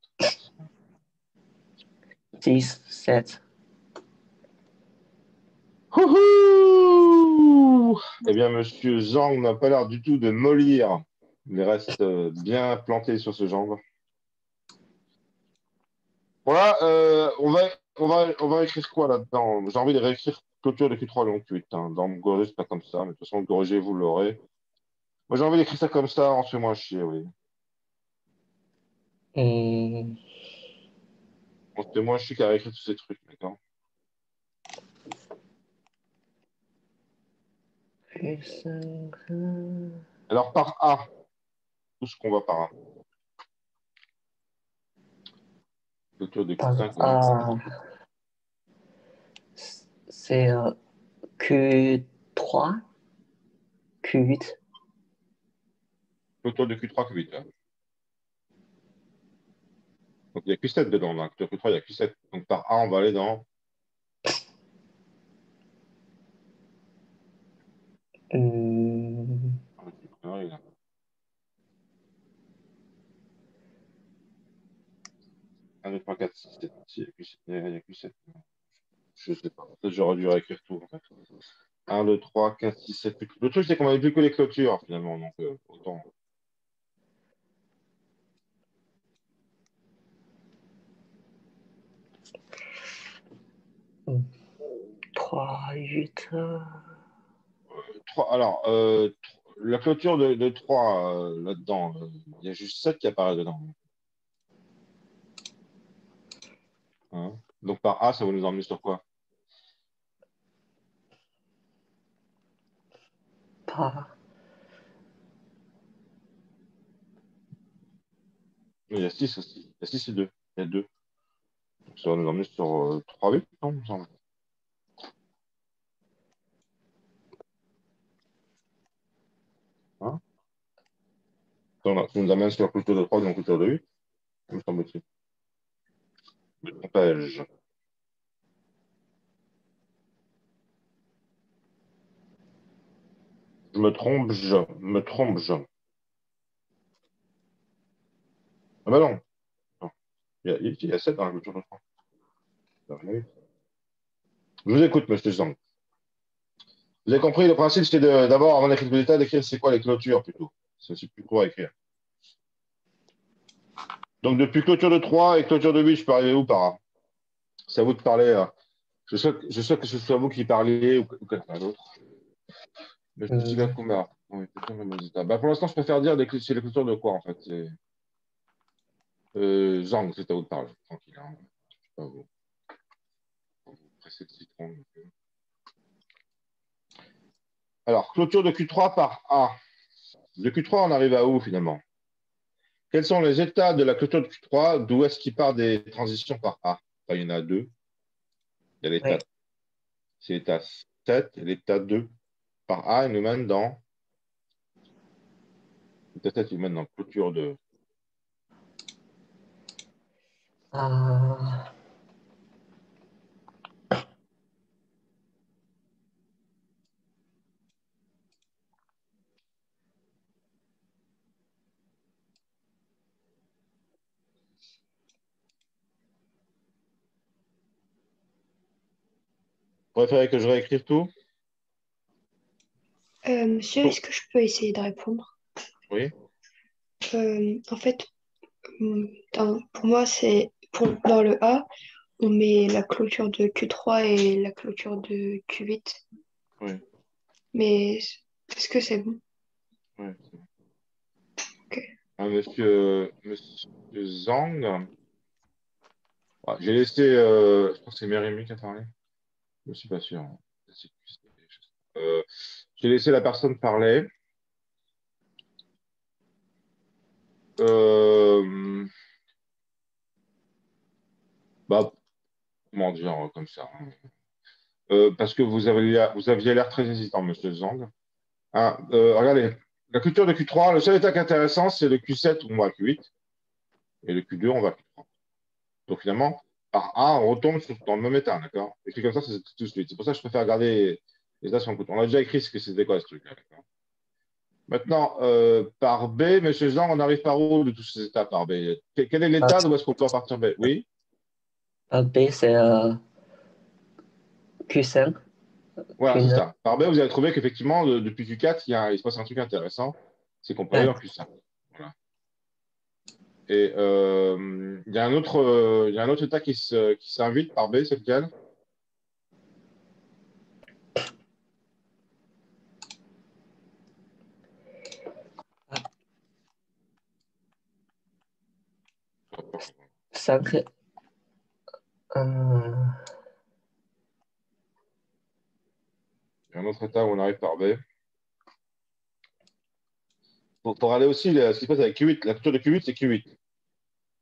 6, 7. Houhou! Eh bien, monsieur Zhang n'a pas l'air du tout de mollir. Il reste bien planté sur ce jambe. Voilà, on va écrire quoi là-dedans? J'ai envie de réécrire clôture de Q3 long Q8. Hein. Dans mon gorgé, c'est pas comme ça, mais de toute façon, le gorgé, vous l'aurez. Moi, j'ai envie d'écrire ça comme ça, on se fait moins chier, oui. On se fait moins chier qu'à réécrire tous ces trucs, d'accord? Alors, par A, tout ce qu'on va par A. Clôture de Q5. Par A, c'est Q3, Q8. Clôture de Q3, Q8. Hein. Donc, il y a Q7 dedans. Là. Clôture Q3, il y a Q7. Donc, par A, on va aller dans. Oui, 1, 2, 3, 4, 6, 7. Il y a Q7. Je sais pas. Peut-être j'aurais dû réécrire tout, en fait. 1, 2, 3, 4, 6, 7, 8. Le truc, c'est qu'on avait plus que les clôtures, finalement. Donc, autant. Mmh. 3, 8. 3, alors, la clôture de 3, là-dedans, il y a juste 7 qui apparaît dedans. Hein. Donc, par A, ça va nous emmener sur quoi? Par. Il y a 6 aussi. Il y a 6 et 2. Il y a 2. Donc, ça va nous emmener sur 3, 8, non, il me semble. Hein? Ça nous amène sur la clôture de 3 et la clôture de 8, me semble-t-il. Me trompais-je? Me trompe-je. Ah bah non. Non. Il y a 7 dans la clôture de 3. Je vous écoute, monsieur Zang. Vous avez compris, le principe, c'est d'abord, avant d'écrire le résultat, d'écrire c'est quoi les clôtures plutôt. C'est plus court à écrire. Donc, depuis clôture de 3 et clôture de 8, je peux arriver où par A? C'est à vous de parler. Je sais que ce soit vous qui parliez ou quelqu'un d'autre. Mais je suis Gakuma. Oui, bah, pour l'instant, je préfère dire c'est les clôtures de quoi, en fait? Zang, c'est à vous de parler. Tranquille. Hein. Je sais pas vous. Vous pressez de citron. Alors, clôture de Q3 par A. De Q3, on arrive à où finalement? Quels sont les états de la clôture de Q3? D'où est-ce qu'il part des transitions par A? Enfin, il y en a deux. Il y a l'état, c'est l'état 7 et l'état 2. Par A, il nous mène dans. L'état 7, il nous mène dans clôture de. Vous préférez que je réécrive tout? Monsieur, est-ce que je peux essayer de répondre? Oui. En fait, pour moi, dans le A, on met la clôture de Q3 et la clôture de Q8. Oui. Mais est-ce que c'est bon? Oui, c'est bon. Ok. Monsieur Zhang, j'ai laissé, je pense que c'est Mérémy qui a parlé. Je ne suis pas sûr. J'ai laissé la personne parler. comment dire comme ça. Parce que vous aviez l'air très hésitant, monsieur Zang. Ah, regardez, la clôture de Q3, le seul état qui est intéressant, c'est le Q7 où on va à Q8 et le Q2, on va à Q3. Donc finalement, par A, on retombe dans le même état, d'accord? Écrit comme ça, c'est tout de suite. C'est pour ça que je préfère garder les états sur le côté. On a déjà écrit ce que c'était quoi ce truc-là, d'accord? Maintenant, par B, monsieur Zang, on arrive par où de tous ces états par B? Quel est l'état d'où est-ce qu'on peut partir B? Oui? Par B, c'est Q5. Voilà, c'est Q9. ça. Par B, vous avez trouvé qu'effectivement, depuis Q4, il se passe un truc intéressant, c'est qu'on peut aller en Q5. Voilà. Et il y a un autre état qui s'invite par B, c'est lequel? Cinq. Il y a un autre état où on arrive par B. Pour aller aussi, ce qui se passe avec Q8, la clôture de Q8, c'est Q8.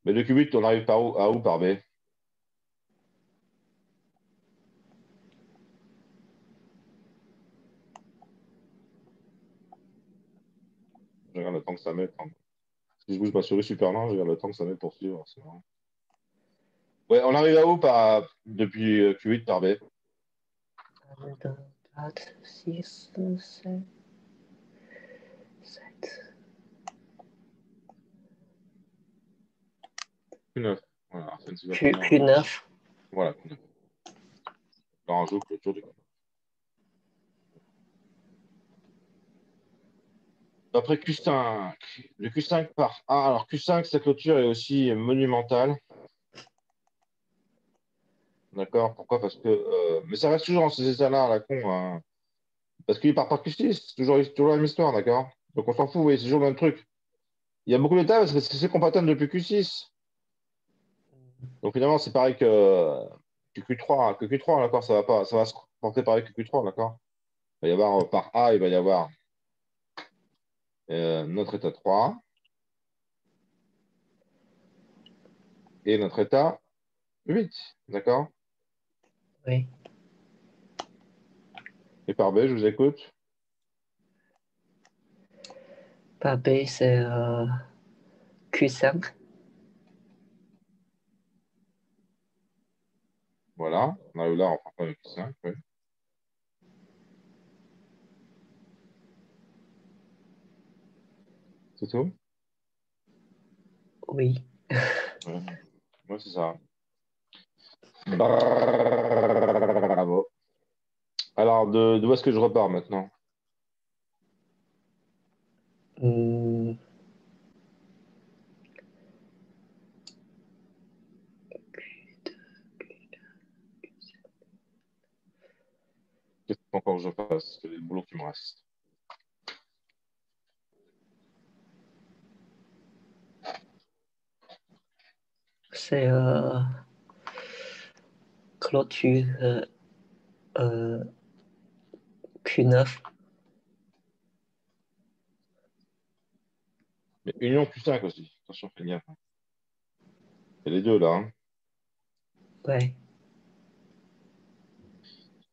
Mais de Q8, on arrive par où, à où par B? Je regarde le temps que ça met. Si je bouge ma souris super lent, je regarde le temps que ça met pour suivre. C'est marrant. Ouais, on arrive à où depuis Q8 par B? 1, 2, 4, 6, 7, 7. Q9. Voilà, Q9. Voilà, Q9. Là, on joue clôture de Q9. Après Q5, le Q5 par A. Alors Q5, sa clôture est aussi monumentale. D'accord? Pourquoi? Parce que. Mais ça reste toujours dans ces états-là, à la con. Hein. Parce qu'il part par Q6, c'est toujours la même histoire, d'accord? Donc on s'en fout, vous voyez, c'est toujours le même truc. Il y a beaucoup d'états parce que c'est compatible depuis Q6. Donc finalement, c'est pareil que Q3. Que Q3, d'accord? Ça va se comporter pareil que Q3, d'accord? Il va y avoir par A, il va y avoir notre état 3 et notre état 8, d'accord? Oui. Et par B, je vous écoute. Par B, c'est Q5. Voilà, on arrive là, on prend pas le Q5. Oui. C'est tout? Oui. Ouais, c'est ça. Bravo. Alors, d'où est-ce que je repars maintenant? Qu'est-ce qu'il faut encore que je fasse? C'est le boulot qui me reste. C'est clôture Q9. Mais Union Q5 aussi. Attention, fais gaffe. Il y a les deux là. Hein. Ouais.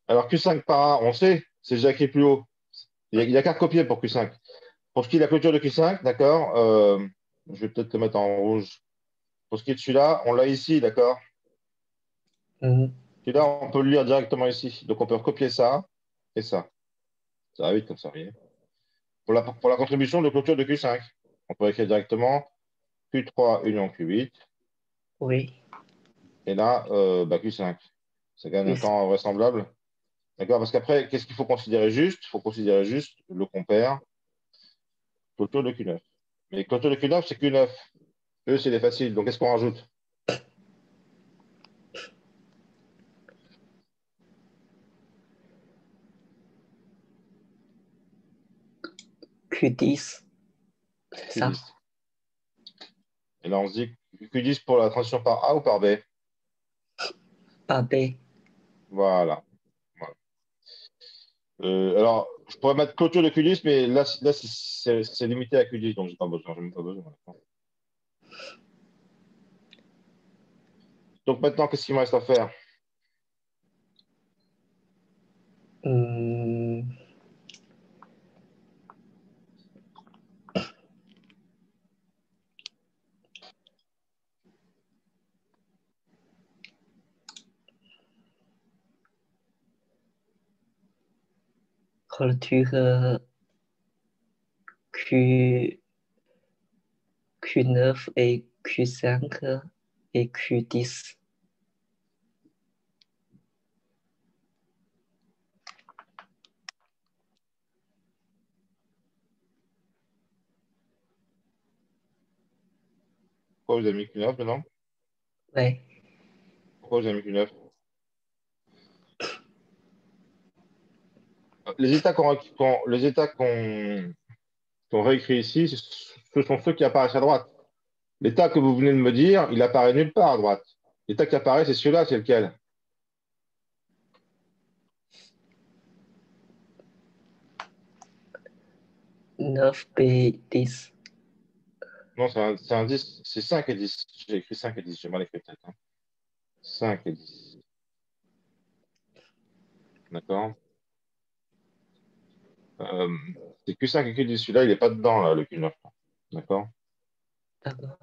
Alors Q5 par A, on sait, c'est déjà écrit plus haut. Il y a qu'à copier pour Q5. Pour ce qui est de la clôture de Q5, d'accord, je vais peut-être te mettre en rouge. Pour ce qui est de celui-là, on l'a ici, d'accord? Celui-là, on peut le lire directement ici. Donc on peut recopier ça et ça. Ça va vite comme ça, voyez. Pour la contribution de clôture de Q5, on peut écrire directement Q3 union Q8. Oui. Et là, Q5. Ça gagne un temps vraisemblable. D'accord? Parce qu'après, qu'est-ce qu'il faut considérer juste? Il faut considérer juste le compère clôture de Q9. Mais clôture de Q9, c'est Q9. Eux, c'est les faciles. Donc, qu'est-ce qu'on rajoute? Q10. C'est ça? Q10. Et là, on se dit Q10 pour la transition par A ou par B? Par B. Voilà. Alors, je pourrais mettre clôture de Q10, mais là c'est limité à Q10, donc j'ai pas besoin. Pas besoin. Donc maintenant, qu'est-ce qu'il me reste à faire? 嗯，clôture Q, Q9 et Q5 et Q10. Pourquoi vous avez mis Q9 maintenant? Ouais. Pourquoi vous avez mis Q9? Les états qu'on réécrit ici, ce sont ceux qui apparaissent à droite. L'état que vous venez de me dire, il apparaît nulle part à droite. L'état qui apparaît, c'est celui-là, c'est lequel? Neuf et 10. Non, c'est un 10, c'est 5 et 10. J'ai écrit 5 et 10, j'ai mal écrit peut-être. Hein. 5 et 10. D'accord. C'est Q5 et Q10. Celui-là, il n'est pas dedans, là, le Q9. D'accord. D'accord.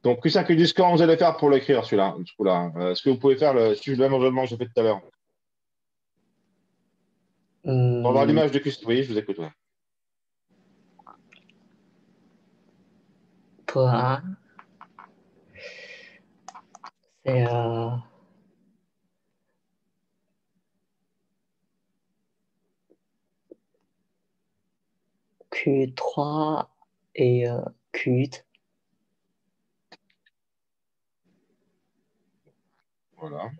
Donc, Q5 et Q10, comment vous allez faire pour l'écrire, celui-là? Est-ce que vous pouvez faire le même raisonnement que j'ai fait tout à l'heure? Dans l'image de Q5. Oui, je vous écoute. Ouais. Pour A, c'est Q3 et Q8. Voilà.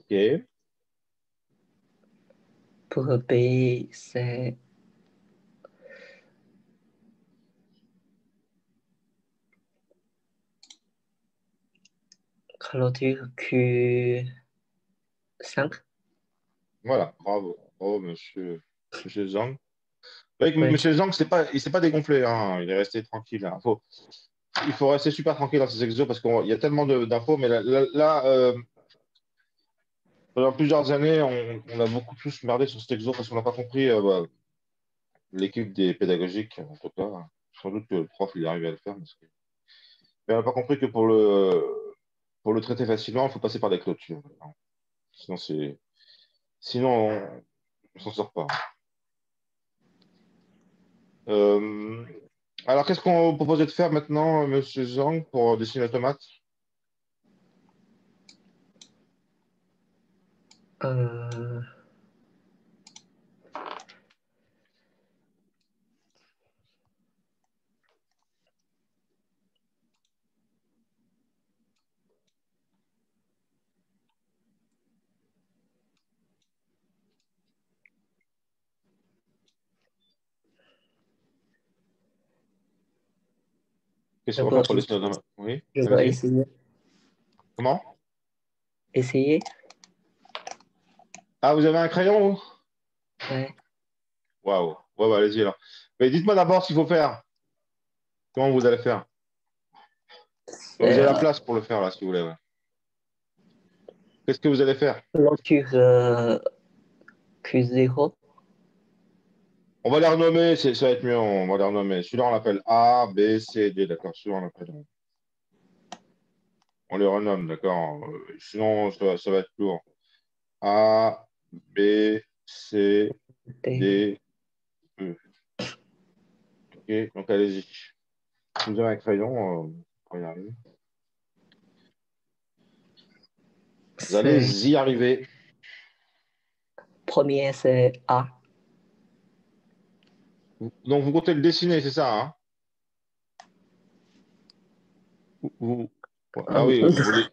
OK. Pour B, c'est clôture Q5. Voilà. Bravo. Bravo, monsieur Zhang. Vous voyez que Ouais. monsieur Zhang, il s'est pas dégonflé. Hein. Il est resté tranquille. Hein. Il faut rester super tranquille dans ces exos parce qu'il y a tellement d'infos. Mais là, pendant plusieurs années, on a beaucoup plus merdé sur cet exo parce qu'on n'a pas compris l'équipe des pédagogiques, en tout cas. Sans doute que le prof, il est arrivé à le faire. Mais on n'a pas compris que pour le traiter facilement, il faut passer par des clôtures. Sinon, on ne s'en sort pas. Euh, Alors, qu'est-ce qu'on vous proposait de faire maintenant, monsieur Zhang, pour dessiner la tomate? Qu'est-ce qu'on va faire pour dessiner la tomate? Oui, Je dois allez-y. essayer. Comment? Essayer? Ah, vous avez un crayon, vous? Ouais. Waouh. Ouais, bah, allez-y alors. Mais dites-moi d'abord ce qu'il faut faire. Comment vous allez faire? Vous avez la place pour le faire, là, si vous voulez. Ouais. Qu'est-ce que vous allez faire? Clôture Q0. On va les renommer, ça va être mieux, on va les renommer. Celui-là, on l'appelle A, B, C, D, d'accord? Celui-là, on l'appelle. On les renomme, d'accord? Sinon, ça va être lourd. A, B, C, D, E. OK, donc allez-y. Si vous avez un crayon, pour y arriver. Vous allez y arriver. Premier, c'est A. Donc, vous comptez le dessiner, c'est ça, hein? Ah oui, vous voulez.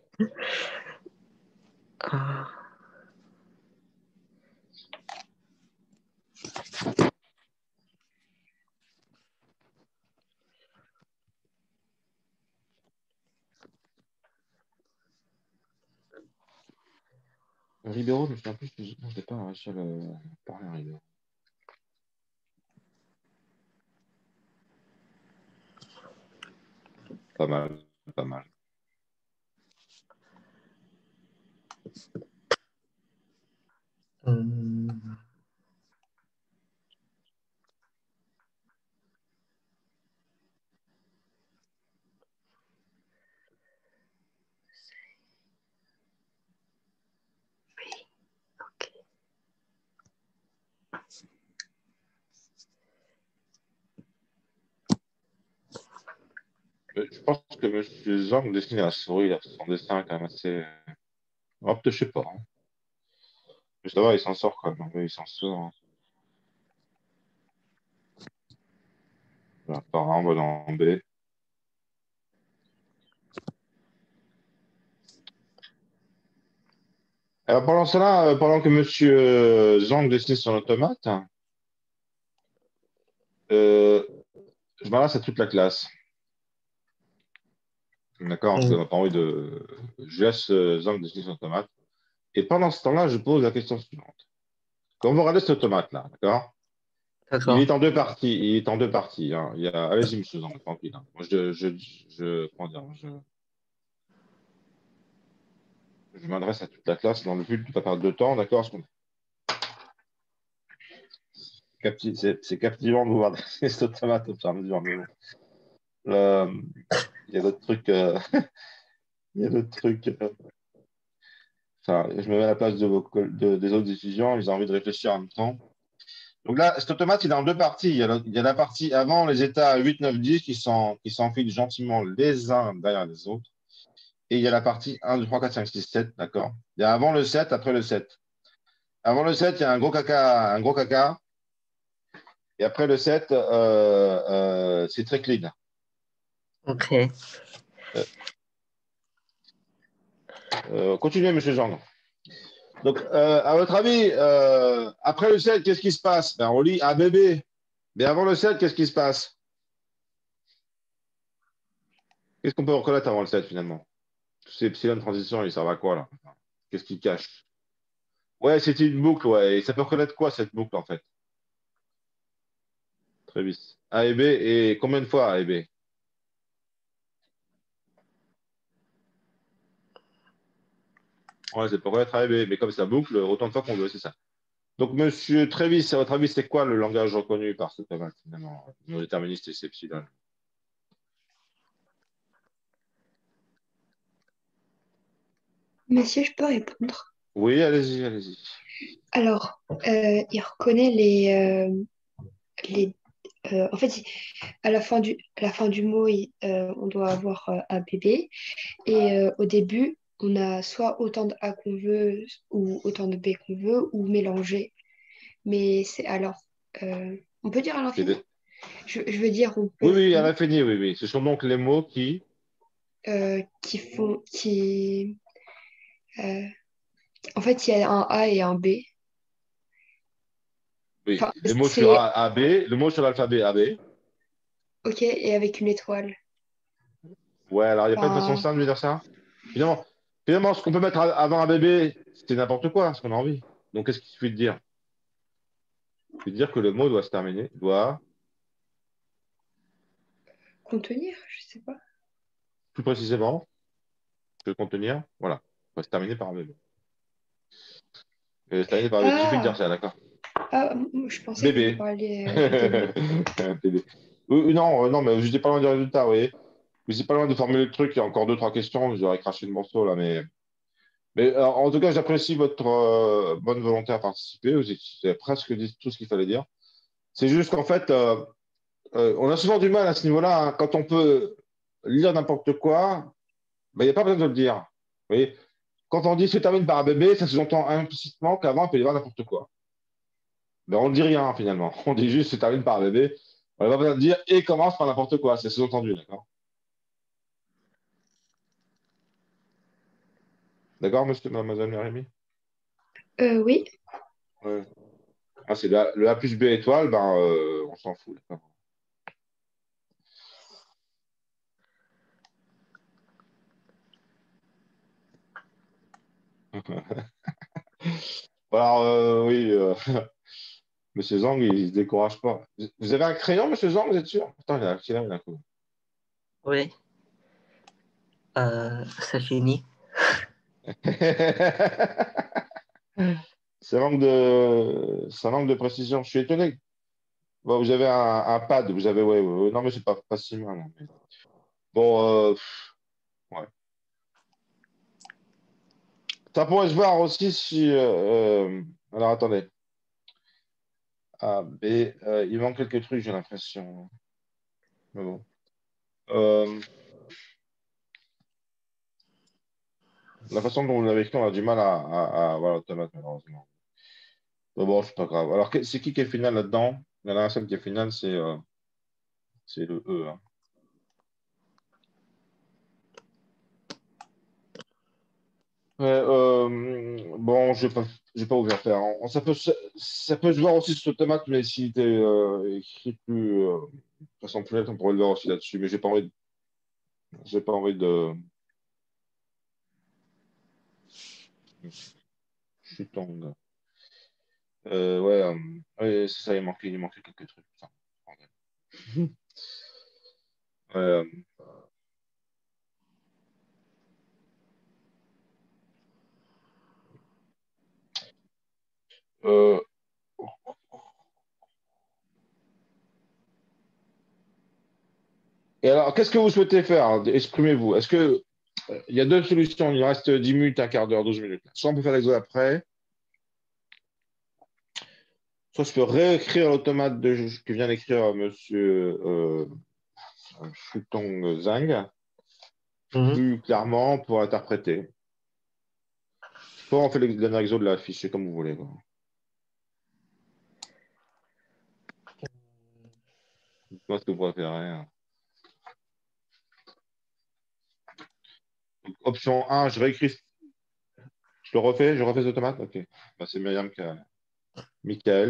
Ribeiro, je me souviens plus, je n'ai pas réussi à le parler à Ribeiro. Pas mal, pas mal. Je pense que M. Zhang dessine la souris, là, son dessin est quand même assez. Oh, peut-être, je sais pas. Hein. Mais ça va, il s'en sort quand même. Oui, il s'en sort. Hein. Voilà, par A, on va dans B. Alors, pendant cela, pendant que M. Zhang dessine son automate, je m'adresse à toute la classe. D'accord? Parce qu'on n'a pas envie de. Je laisse Zhang dessiner son automate. Et pendant ce temps-là, je pose la question suivante. Quand vous regardez cet automate-là, d'accord? Il est en deux parties. Il est en deux parties. Hein. Il y a... Allez-y, M. Zhang, tranquille. Hein. Moi, comment dire, je m'adresse à toute la classe dans le but de ne pas perdre de temps, d'accord? C'est captivant de vous voir dessiner cet automate au fur et à mesure, mais bon. Il y a d'autres trucs. Il y a d'autres trucs. Enfin, je me mets à la place des autres étudiants, ils ont envie de réfléchir en même temps. Donc là, cet automate, il est en deux parties. Il y a la partie avant, les états 8, 9, 10 qui s'enfilent gentiment les uns derrière les autres. Et il y a la partie 1, 2, 3, 4, 5, 6, 7, d'accord? Il y a avant le 7, après le 7. Avant le 7, il y a un gros caca. Et après le 7, c'est très clean. Ok. Continuez, M. Jean. Donc, à votre avis, après le 7, qu'est-ce qui se passe? Ben, on lit ABB. Mais avant le 7, qu'est-ce qui se passe? Qu'est-ce qu'on peut reconnaître avant le 7, finalement? Tous ces epsilon transitions, ils servent à quoi, là? Qu'est-ce qu'ils cachent? Ouais, c'est une boucle, ouais. Et ça peut reconnaître quoi, cette boucle, en fait? Très vite. A et B, et combien de fois A et B? Ouais, c'est pour reconnaître A et B, mais comme ça boucle, autant de fois qu'on veut, c'est ça. Donc, Monsieur Trévis, à votre avis, c'est quoi le langage reconnu par ce automate, finalement? Nos déterministes et ces epsilon. Monsieur, je peux répondre. Oui, allez-y, allez-y. Alors, il reconnaît les en fait, à la fin du mot, on doit avoir ABB. Et au début, on a soit autant de A qu'on veut ou autant de B qu'on veut ou mélanger. Mais c'est alors, on peut dire à l'infini? Je veux dire, on peut. Oui, à l'infini, oui, oui. Ce sont donc les mots qui font. En fait, il y a un A et un B. Oui, Enfin, les mots sur AB, le mot sur l'alphabet AB. Ok, et avec une étoile. Ouais, alors il n'y a pas une façon simple de dire ça. Finalement, ce qu'on peut mettre avant un bébé, c'est n'importe quoi, ce qu'on a envie. Donc, qu'est-ce qu'il suffit de dire? Il suffit de dire que le mot doit se terminer, doit Contenir, je sais pas. plus précisément, que contenir, voilà, doit se terminer par un bébé. Se terminer par un bébé. Il suffit de dire ça, d'accord? Ah, je pensais que vous parliez du début. Bébé. Non, non, mais je n'étais pas loin du résultat, vous voyez. Vous n'êtes pas loin de formuler le truc, il y a encore 2, 3 questions, j'aurais craché le morceau là, mais en tout cas, j'apprécie votre bonne volonté à participer. Vous avez presque dit tout ce qu'il fallait dire. C'est juste qu'en fait, on a souvent du mal à ce niveau-là. Hein. Quand on peut lire n'importe quoi, ben, il n'y a pas besoin de le dire. Vous voyez, quand on dit se termine par un bébé, ça sous-entend implicitement qu'avant, il peut y avoir n'importe quoi. Ben, on ne dit rien finalement. On dit juste se termine par un bébé. On n'a pas besoin de dire et commence par n'importe quoi. C'est sous-entendu, d'accord? D'accord, monsieur, mademoiselle Jérémy? Oui. Ouais. Ah, c'est le A plus B étoile, ben, on s'en fout. D'accord. Alors, oui, Monsieur Zhang, il ne se décourage pas. Vous avez un crayon, Monsieur Zhang, vous êtes sûr? Putain, il a un coup. Oui. C'est fini. Ça manque de précision. Je suis étonné. Bon, vous avez un pad, vous avez, ouais. Non, mais c'est pas si mal, hein, mais- Bon, ouais. Ça pourrait se voir aussi si. Alors, attendez. A, B, il manque quelques trucs, j'ai l'impression. Mais bon. La façon dont vous l'avez écrit, on a du mal à voir l'automate, malheureusement. Mais bon, c'est pas grave. Alors, c'est qui est final là-dedans? La dernière scène qui est finale, c'est le E, hein. Ouais, bon, je vais pas vous faire faire. Ça peut se voir aussi sur Automate, mais s'il était écrit plus, de façon plus nette, on pourrait le voir aussi là-dessus. Mais j'ai pas envie de. Chutong. Ouais, ouais, c'est ça, il manquait quelques trucs. Enfin, ouais, euh, et alors, qu'est-ce que vous souhaitez faire? Exprimez-vous. Est-ce que il y a deux solutions? Il reste 10 minutes, un quart d'heure, 12 minutes. Soit on peut faire l'exo après, soit je peux réécrire l'automate que vient d'écrire Monsieur Shutong Zhang plus clairement pour interpréter. Soit on fait le dernier exo de la fiche, c'est comme vous voulez, quoi. Dites-moi ce que vous préférez, hein. Donc, option 1, je réécris. Je refais cet automate? Ok. Bah, c'est Michael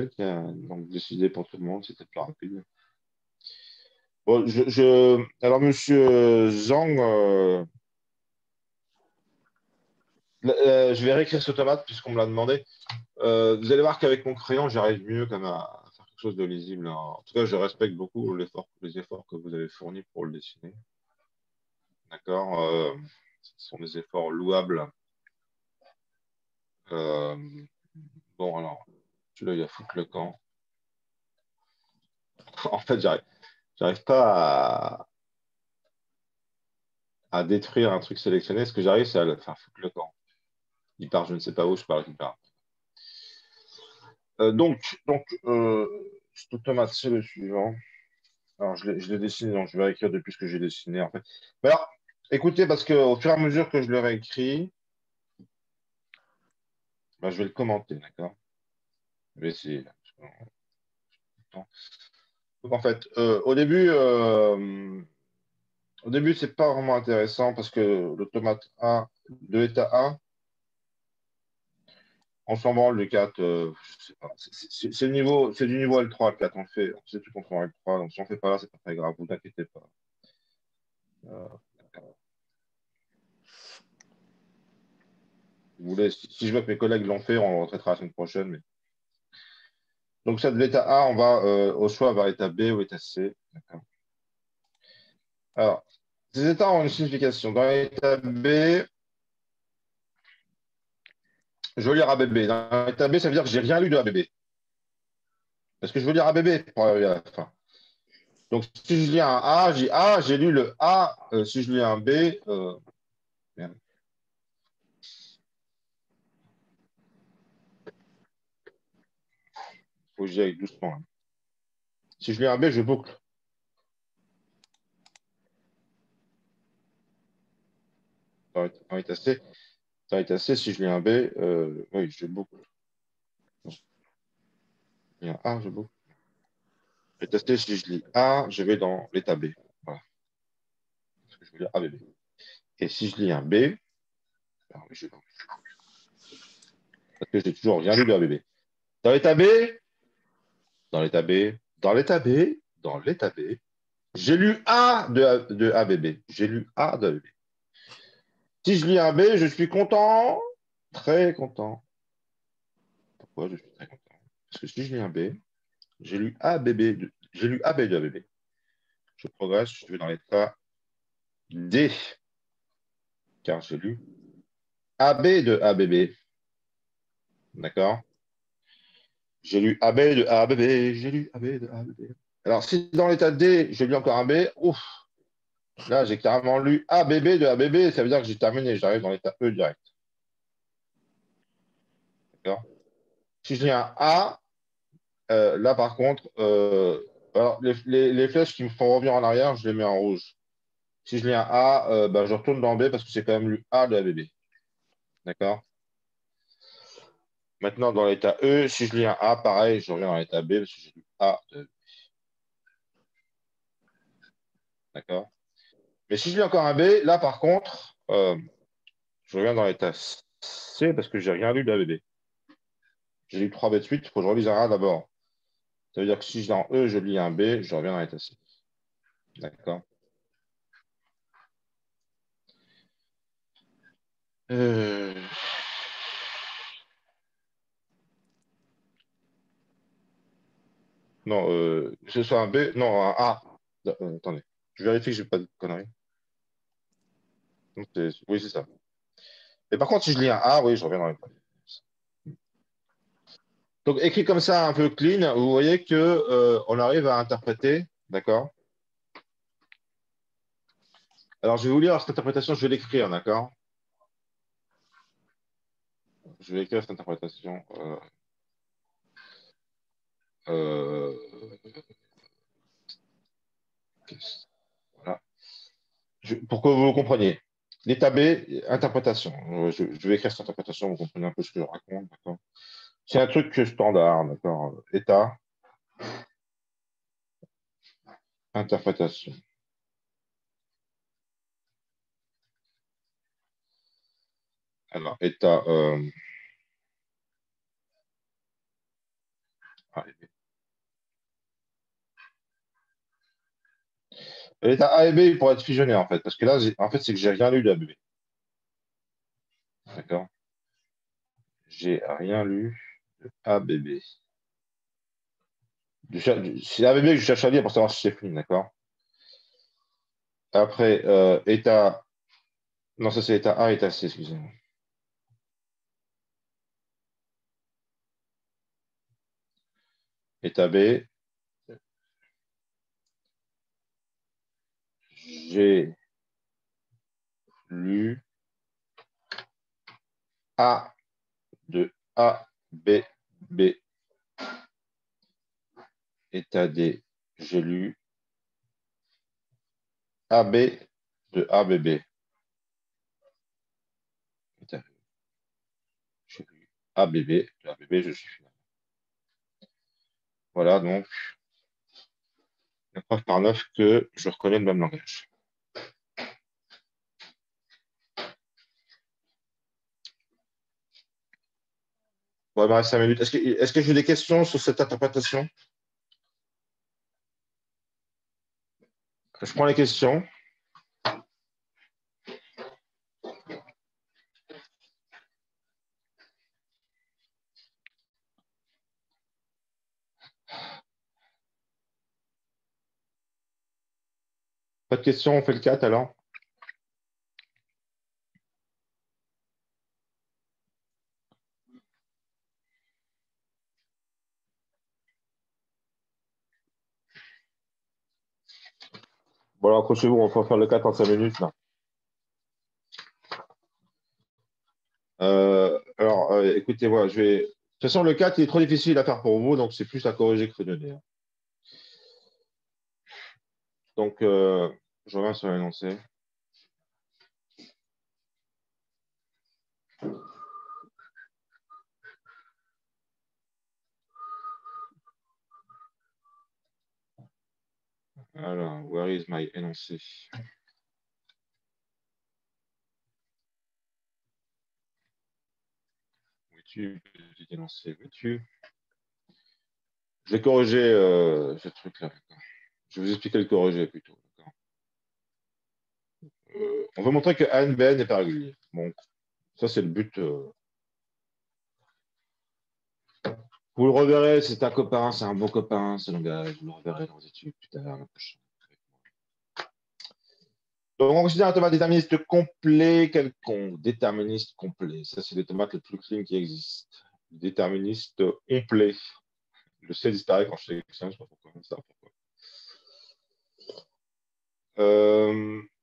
qui a donc décidé pour tout le monde, c'était plus rapide. Bon, alors, monsieur Zhang, je vais réécrire ce automate puisqu'on me l'a demandé. Vous allez voir qu'avec mon crayon, j'arrive mieux quand même à faire quelque chose de lisible, hein. En tout cas, je respecte beaucoup les efforts que vous avez fournis pour le dessiner. D'accord? Ce sont des efforts louables. Euh, bon, alors, celui-là, il a foutu le camp. En fait, j'arrive pas à détruire un truc sélectionné. Ce que j'arrive, c'est à le faire foutre le camp. Il part, je ne sais pas où, je pars qu'il part. Donc, cet automate, c'est le suivant. Alors, je l'ai dessiné, donc je vais réécrire depuis ce que j'ai dessiné, en fait. Mais alors, écoutez, parce qu'au fur et à mesure que je le réécris, ben, je vais le commenter, d'accord? Je vais essayer. Donc, en fait, au début, c'est pas vraiment intéressant parce que l'automate A, de l'état A, on s'en branle le 4, je sais pas. C'est du niveau L3, le 4, on sait tout qu'on fait en L3, donc si on fait pas là, c'est pas très grave, vous inquiétez pas. Vous voulez, si je vois que mes collègues l'ont fait, on le retraitera la semaine prochaine. Mais... Donc ça, de l'état A, on va au choix vers l'état B ou l'état C. Alors, ces états ont une signification. Dans l'état B, je veux lire ABB. Dans l'état B, ça veut dire que j'ai rien lu de ABB. Parce que je veux lire ABB pour arriver à la fin. Donc, si je lis un A, j'ai A, j'ai lu le A. Si je lis un B, merde. Il faut que j'y aille doucement, hein. Si je lis un B, je boucle. Dans l'état C, si je lis un B, oui, je boucle. Il y a un A, je boucle. L'état C, si je lis A, je vais dans l'état B. Voilà. Parce que je veux lire ABB. Et si je lis un B, alors, je boucle. Parce que j'ai toujours rien lu de ABB. Dans l'état B, dans l'état B, dans l'état B, dans l'état B, j'ai lu A de ABB. J'ai lu A de ABB. Si je lis un B, je suis content, très content. Pourquoi je suis très content? Parce que si je lis un B, j'ai lu ABB, j'ai lu AB de ABB. Je progresse, je vais dans l'état D. car j'ai lu AB de ABB. D'accord? J'ai lu AB de ABB, j'ai lu AB de ABB. Alors, si dans l'état D, j'ai lu encore un B, ouf, là, j'ai carrément lu ABB de ABB, ça veut dire que j'ai terminé, j'arrive dans l'état E direct. D'accord? Si je lis un A, là, par contre, alors, les flèches qui me font revenir en arrière, je les mets en rouge. Si je lis un A, ben, je retourne dans B parce que j'ai quand même lu A de ABB. D'accord? Maintenant, dans l'état E, si je lis un A, pareil, je reviens dans l'état B parce que j'ai lu A de B. D'accord? Mais si je lis encore un B, là, par contre, je reviens dans l'état C parce que j'ai rien lu de ABB. J'ai lu 3B de suite, il faut que je relise un A d'abord. Ça veut dire que si je dans E, je lis un B, je reviens dans l'état C. D'accord? Non, que ce soit un B, non, un A. Attendez, je vérifie que je n'ai pas de conneries. Donc, oui, c'est ça. Et par contre, si je lis un A, oui, je reviens dans l'état. Donc, écrit comme ça, un peu clean, vous voyez que on arrive à interpréter, d'accord? Alors, je vais vous lire cette interprétation, je vais l'écrire, d'accord? Je vais écrire cette interprétation. Euh, voilà. Pour que vous compreniez. L'état B, interprétation. Je vais écrire cette interprétation, vous comprenez un peu ce que je raconte, d'accord? C'est un truc standard, d'accord? État, interprétation. Alors, état A et B. L'état A et B, il pourrait être fusionné, en fait, parce que là, en fait, c'est que j'ai rien lu d'ABB. D'accord? J'ai rien lu de ABB. C'est ABB que je cherche à lire pour savoir si c'est fini, d'accord? Après, état. Non, ça c'est état A, état C, excusez-moi. État B. J'ai lu A de A, B, B. État D. J'ai lu AB de ABB. État B. J'ai lu ABB de ABB, je suis final. Voilà donc la preuve par 9 que je reconnais le même langage. Bon, il me reste 5 minutes. Est-ce que j'ai des questions sur cette interprétation? Je prends les questions. Pas de questions, on fait le 4 alors. Bon, alors, accrochez-vous, on va faire le 4 en 5 minutes. Là. Écoutez, voilà, je vais. De toute façon, le 4 il est trop difficile à faire pour vous, donc c'est plus à corriger que redonner. Hein. Donc, je reviens sur l'énoncé. Alors, where is my énoncé? Où es-tu, petit énoncé? Où es-tu? Je vais corriger ce truc-là. Je vais vous expliquer le corriger plutôt. On veut montrer que ANBN n'est pas régulier. Bon, ça, c'est le but. Vous le reverrez, c'est un copain, c'est un bon copain, ce langage. Vous le reverrez dans vos études tout à l'heure. Donc, on considère un automate déterministe complet quelconque. Déterministe complet. Ça, c'est l'automate le plus clean qui existe. Déterministe complet. Le C disparaît quand je sélectionne, je ne sais pas pourquoi. Ça, pourquoi.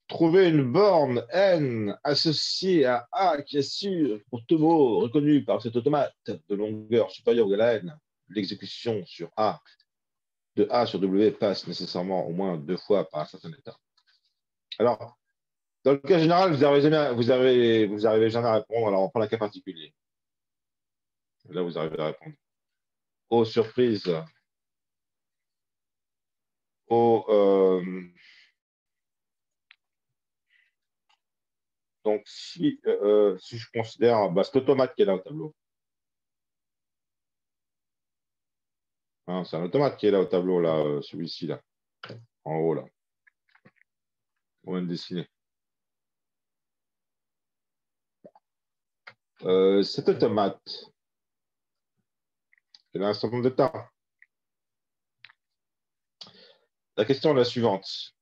Trouver une borne N associée à A qui assure, pour tout mot reconnu par cet automate de longueur supérieure ou égale à N, l'exécution sur A de A sur W passe nécessairement au moins 2 fois par un certain état. Alors, dans le cas général, vous n'arrivez jamais à répondre. Alors, on prend la cas particulier. Là, vous arrivez à répondre. Oh, surprise. Oh, donc, si je considère cet automate qui est là au tableau, hein, c'est un automate qui est là au tableau, là, celui-ci, là, en haut, là. On vient de dessiner. Cet automate, il a un certain nombre d'états. La question est la suivante.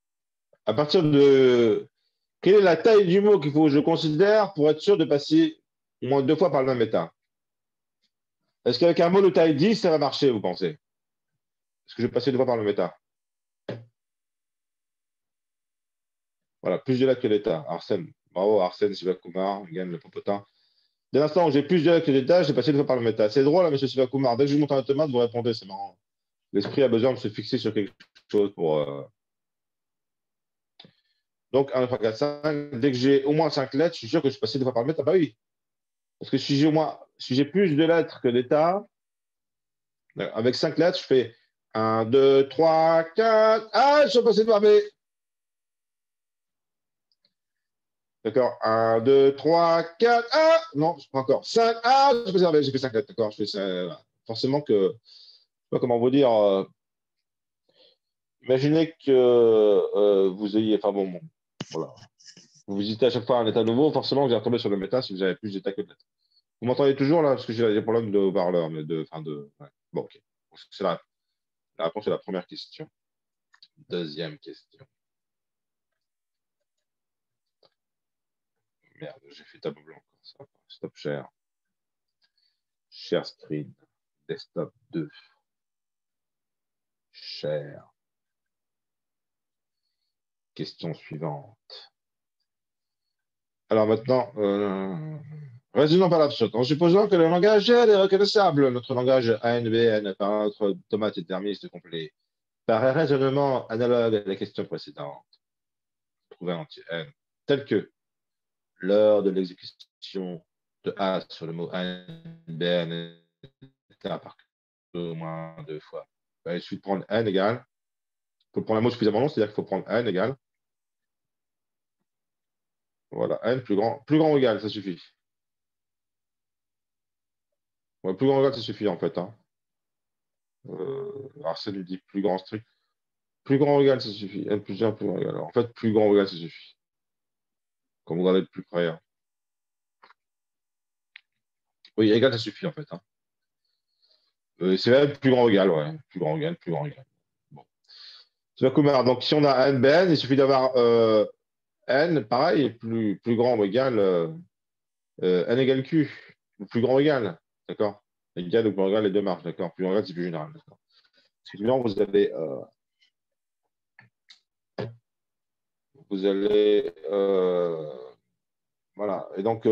À partir de... Quelle est la taille du mot qu'il faut que je considère pour être sûr de passer au moins 2 fois par le même état? Est-ce qu'avec un mot de taille 10, ça va marcher, vous pensez? Est-ce que je vais passer 2 fois par le même état? Voilà, plus de lettres que l'état. Arsène. Bravo, Arsène Sivakumar, gagne le popotin. Dès l'instant où j'ai plus de lettres que d'état, j'ai passé 2 fois par le même état. C'est drôle, hein, monsieur Sivakumar. Dès que je vous montre un automate, vous répondez, c'est marrant. L'esprit a besoin de se fixer sur quelque chose pour... Donc, 1, 2, 3, 4, 5. Dès que j'ai au moins 5 lettres, je suis sûr que je suis passé 2 fois par le mètre. Ah bah oui. Parce que si j'ai plus de lettres que d'état, avec 5 lettres, je fais 1, 2, 3, 4. Ah, je suis passé par B. D'accord. 1, 2, 3, 4. Ah, non, je prends encore 5. Ah, je suis passé j'ai fait 5 lettres. D'accord. Forcément que, je ne sais pas comment vous dire. Imaginez que vous ayez, enfin bon, voilà. Vous visitez à chaque fois un état nouveau, forcément, vous allez retomber sur le méta si vous avez plus d'états que de lettres. Vous m'entendez toujours là? Parce que j'ai des problèmes de haut-parleur, mais ouais. Bon, ok. C'est la réponse à la première question. Deuxième question. Merde, j'ai fait tableau blanc. Ça. Stop share. Share screen. Desktop 2. Share. Question suivante. Alors maintenant, raisonnons par l'absurde. En supposant que le langage GL est reconnaissable, notre langage ANBN par notre automate déterministe complet, par un raisonnement analogue à la question précédente, trouver un entier N, tel que lors de l'exécution de A sur le mot ANBN par au moins 2 fois. Il suffit de prendre N égale. Il faut prendre un mot suffisamment long, c'est-à-dire qu'il faut prendre N égale. Voilà, N plus grand ou égal, ça suffit. Ouais, plus grand ou égal, ça suffit en fait. Hein. Arsène lui dit plus grand strict. Plus grand ou égal, ça suffit. N plus 1, plus grand ou égal. Alors, en fait, plus grand ou égal, ça suffit. Quand vous regardez de plus près. Hein. Oui, égal, ça suffit en fait. Hein. C'est même plus grand ou égal, ouais. Plus grand ou égal, plus grand ou égal. Bon. Donc, si on a NBN, il suffit d'avoir N, pareil, plus grand ou égal, N égale Q. Plus grand ou égal. D'accord? Égal ou plus grand ou égal, les deux marches. D'accord? Plus grand ou égal, c'est plus général. D'accord? Sinon, vous avez. Voilà. Et donc.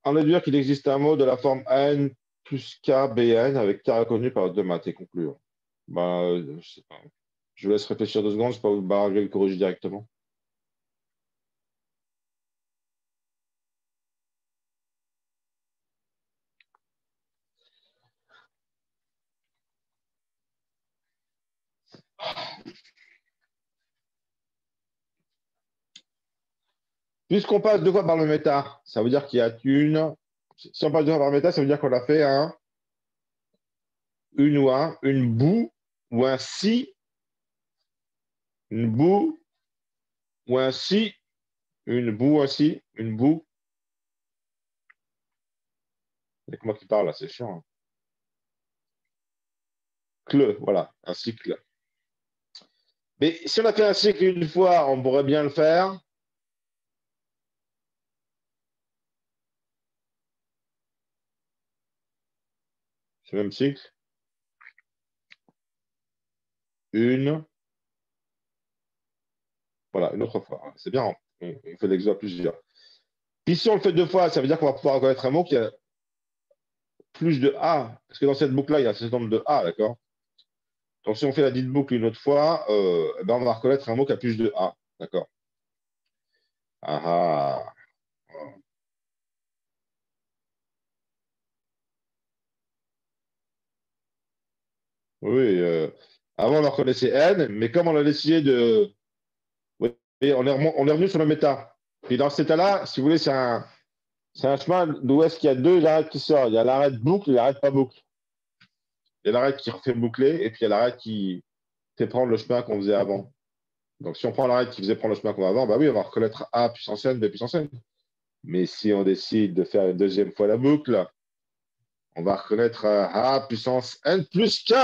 On va dire qu'il existe un mot de la forme N plus K, BN, avec K reconnu par deux maths et conclure. Je sais pas. Je vous laisse réfléchir 2 secondes, je ne peux pas vous le corriger directement. Puisqu'on passe 2 fois par le méta, ça veut dire qu'il y a une. Si on passe 2 fois par le méta, ça veut dire qu'on a fait une boue ou un si, une boue ou un si, une boue, un si, une boue. Il y a que moi qui parle là, c'est chiant. Hein. Voilà, un cycle. Mais si on a fait un cycle une fois, on pourrait bien le faire. Ce même cycle. Voilà, une autre fois. C'est bien, on fait l'exo à plusieurs. Puis si on le fait deux fois, ça veut dire qu'on va pouvoir reconnaître un mot qui a plus de A. Parce que dans cette boucle-là, il y a un certain nombre de A, d'accord? Donc si on fait la dite boucle une autre fois, ben, on va reconnaître un mot qui a plus de A, d'accord? Ah ah. Oui, avant on en reconnaissait N, mais comme on a décidé de... Oui, on est revenu sur le méta. Et dans cet état-là, si vous voulez, c'est un chemin d'où est-ce qu'il y a deux arêtes qui sortent. Il y a l'arête boucle et l'arête pas boucle. Il y a l'arête qui refait boucler et puis il y a l'arête qui fait prendre le chemin qu'on faisait avant. Donc si on prend l'arête qui faisait prendre le chemin qu'on avait avant, bah oui, on va reconnaître A puissance N, B puissance N. Mais si on décide de faire une deuxième fois la boucle, on va reconnaître A puissance N plus K.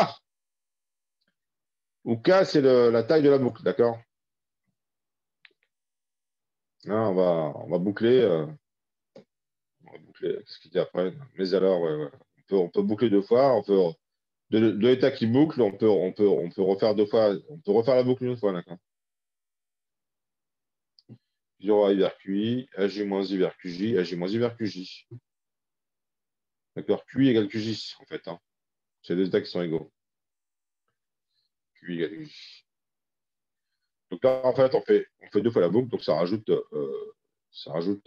Où K, c'est la taille de la boucle, d'accord? On va boucler. Qu'est-ce qu'il dit après? Mais alors, ouais. On peut boucler deux fois. On peut, deux états qui bouclent, on peut refaire deux fois. On peut refaire la boucle une fois, d'accord? 0 I vers QI, AG moins I vers QJ, AG moins I vers QJ. D'accord? QI égale QJ, en fait. Hein. C'est deux états qui sont égaux. QI égale QJ. Donc là, en fait, on fait deux fois la boucle, donc ça rajoute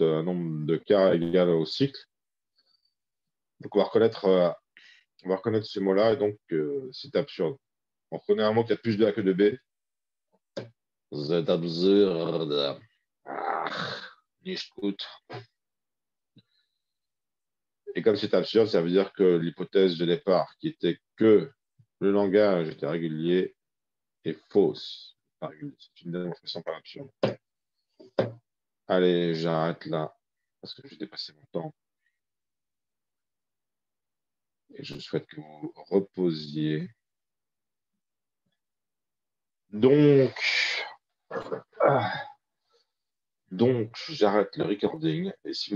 un nombre de K égal au cycle. Donc on va reconnaître ce mot-là, et donc c'est absurde. On reconnaît un mot qui a plus de A que de B. C'est absurde. Nicht gut. Et comme c'est absurde, ça veut dire que l'hypothèse de départ, qui était que le langage était régulier, est fausse. C'est une démonstration par absurde. Allez, j'arrête là, parce que j'ai dépassé mon temps. Et je souhaite que vous reposiez. Donc, j'arrête le recording. Et si vous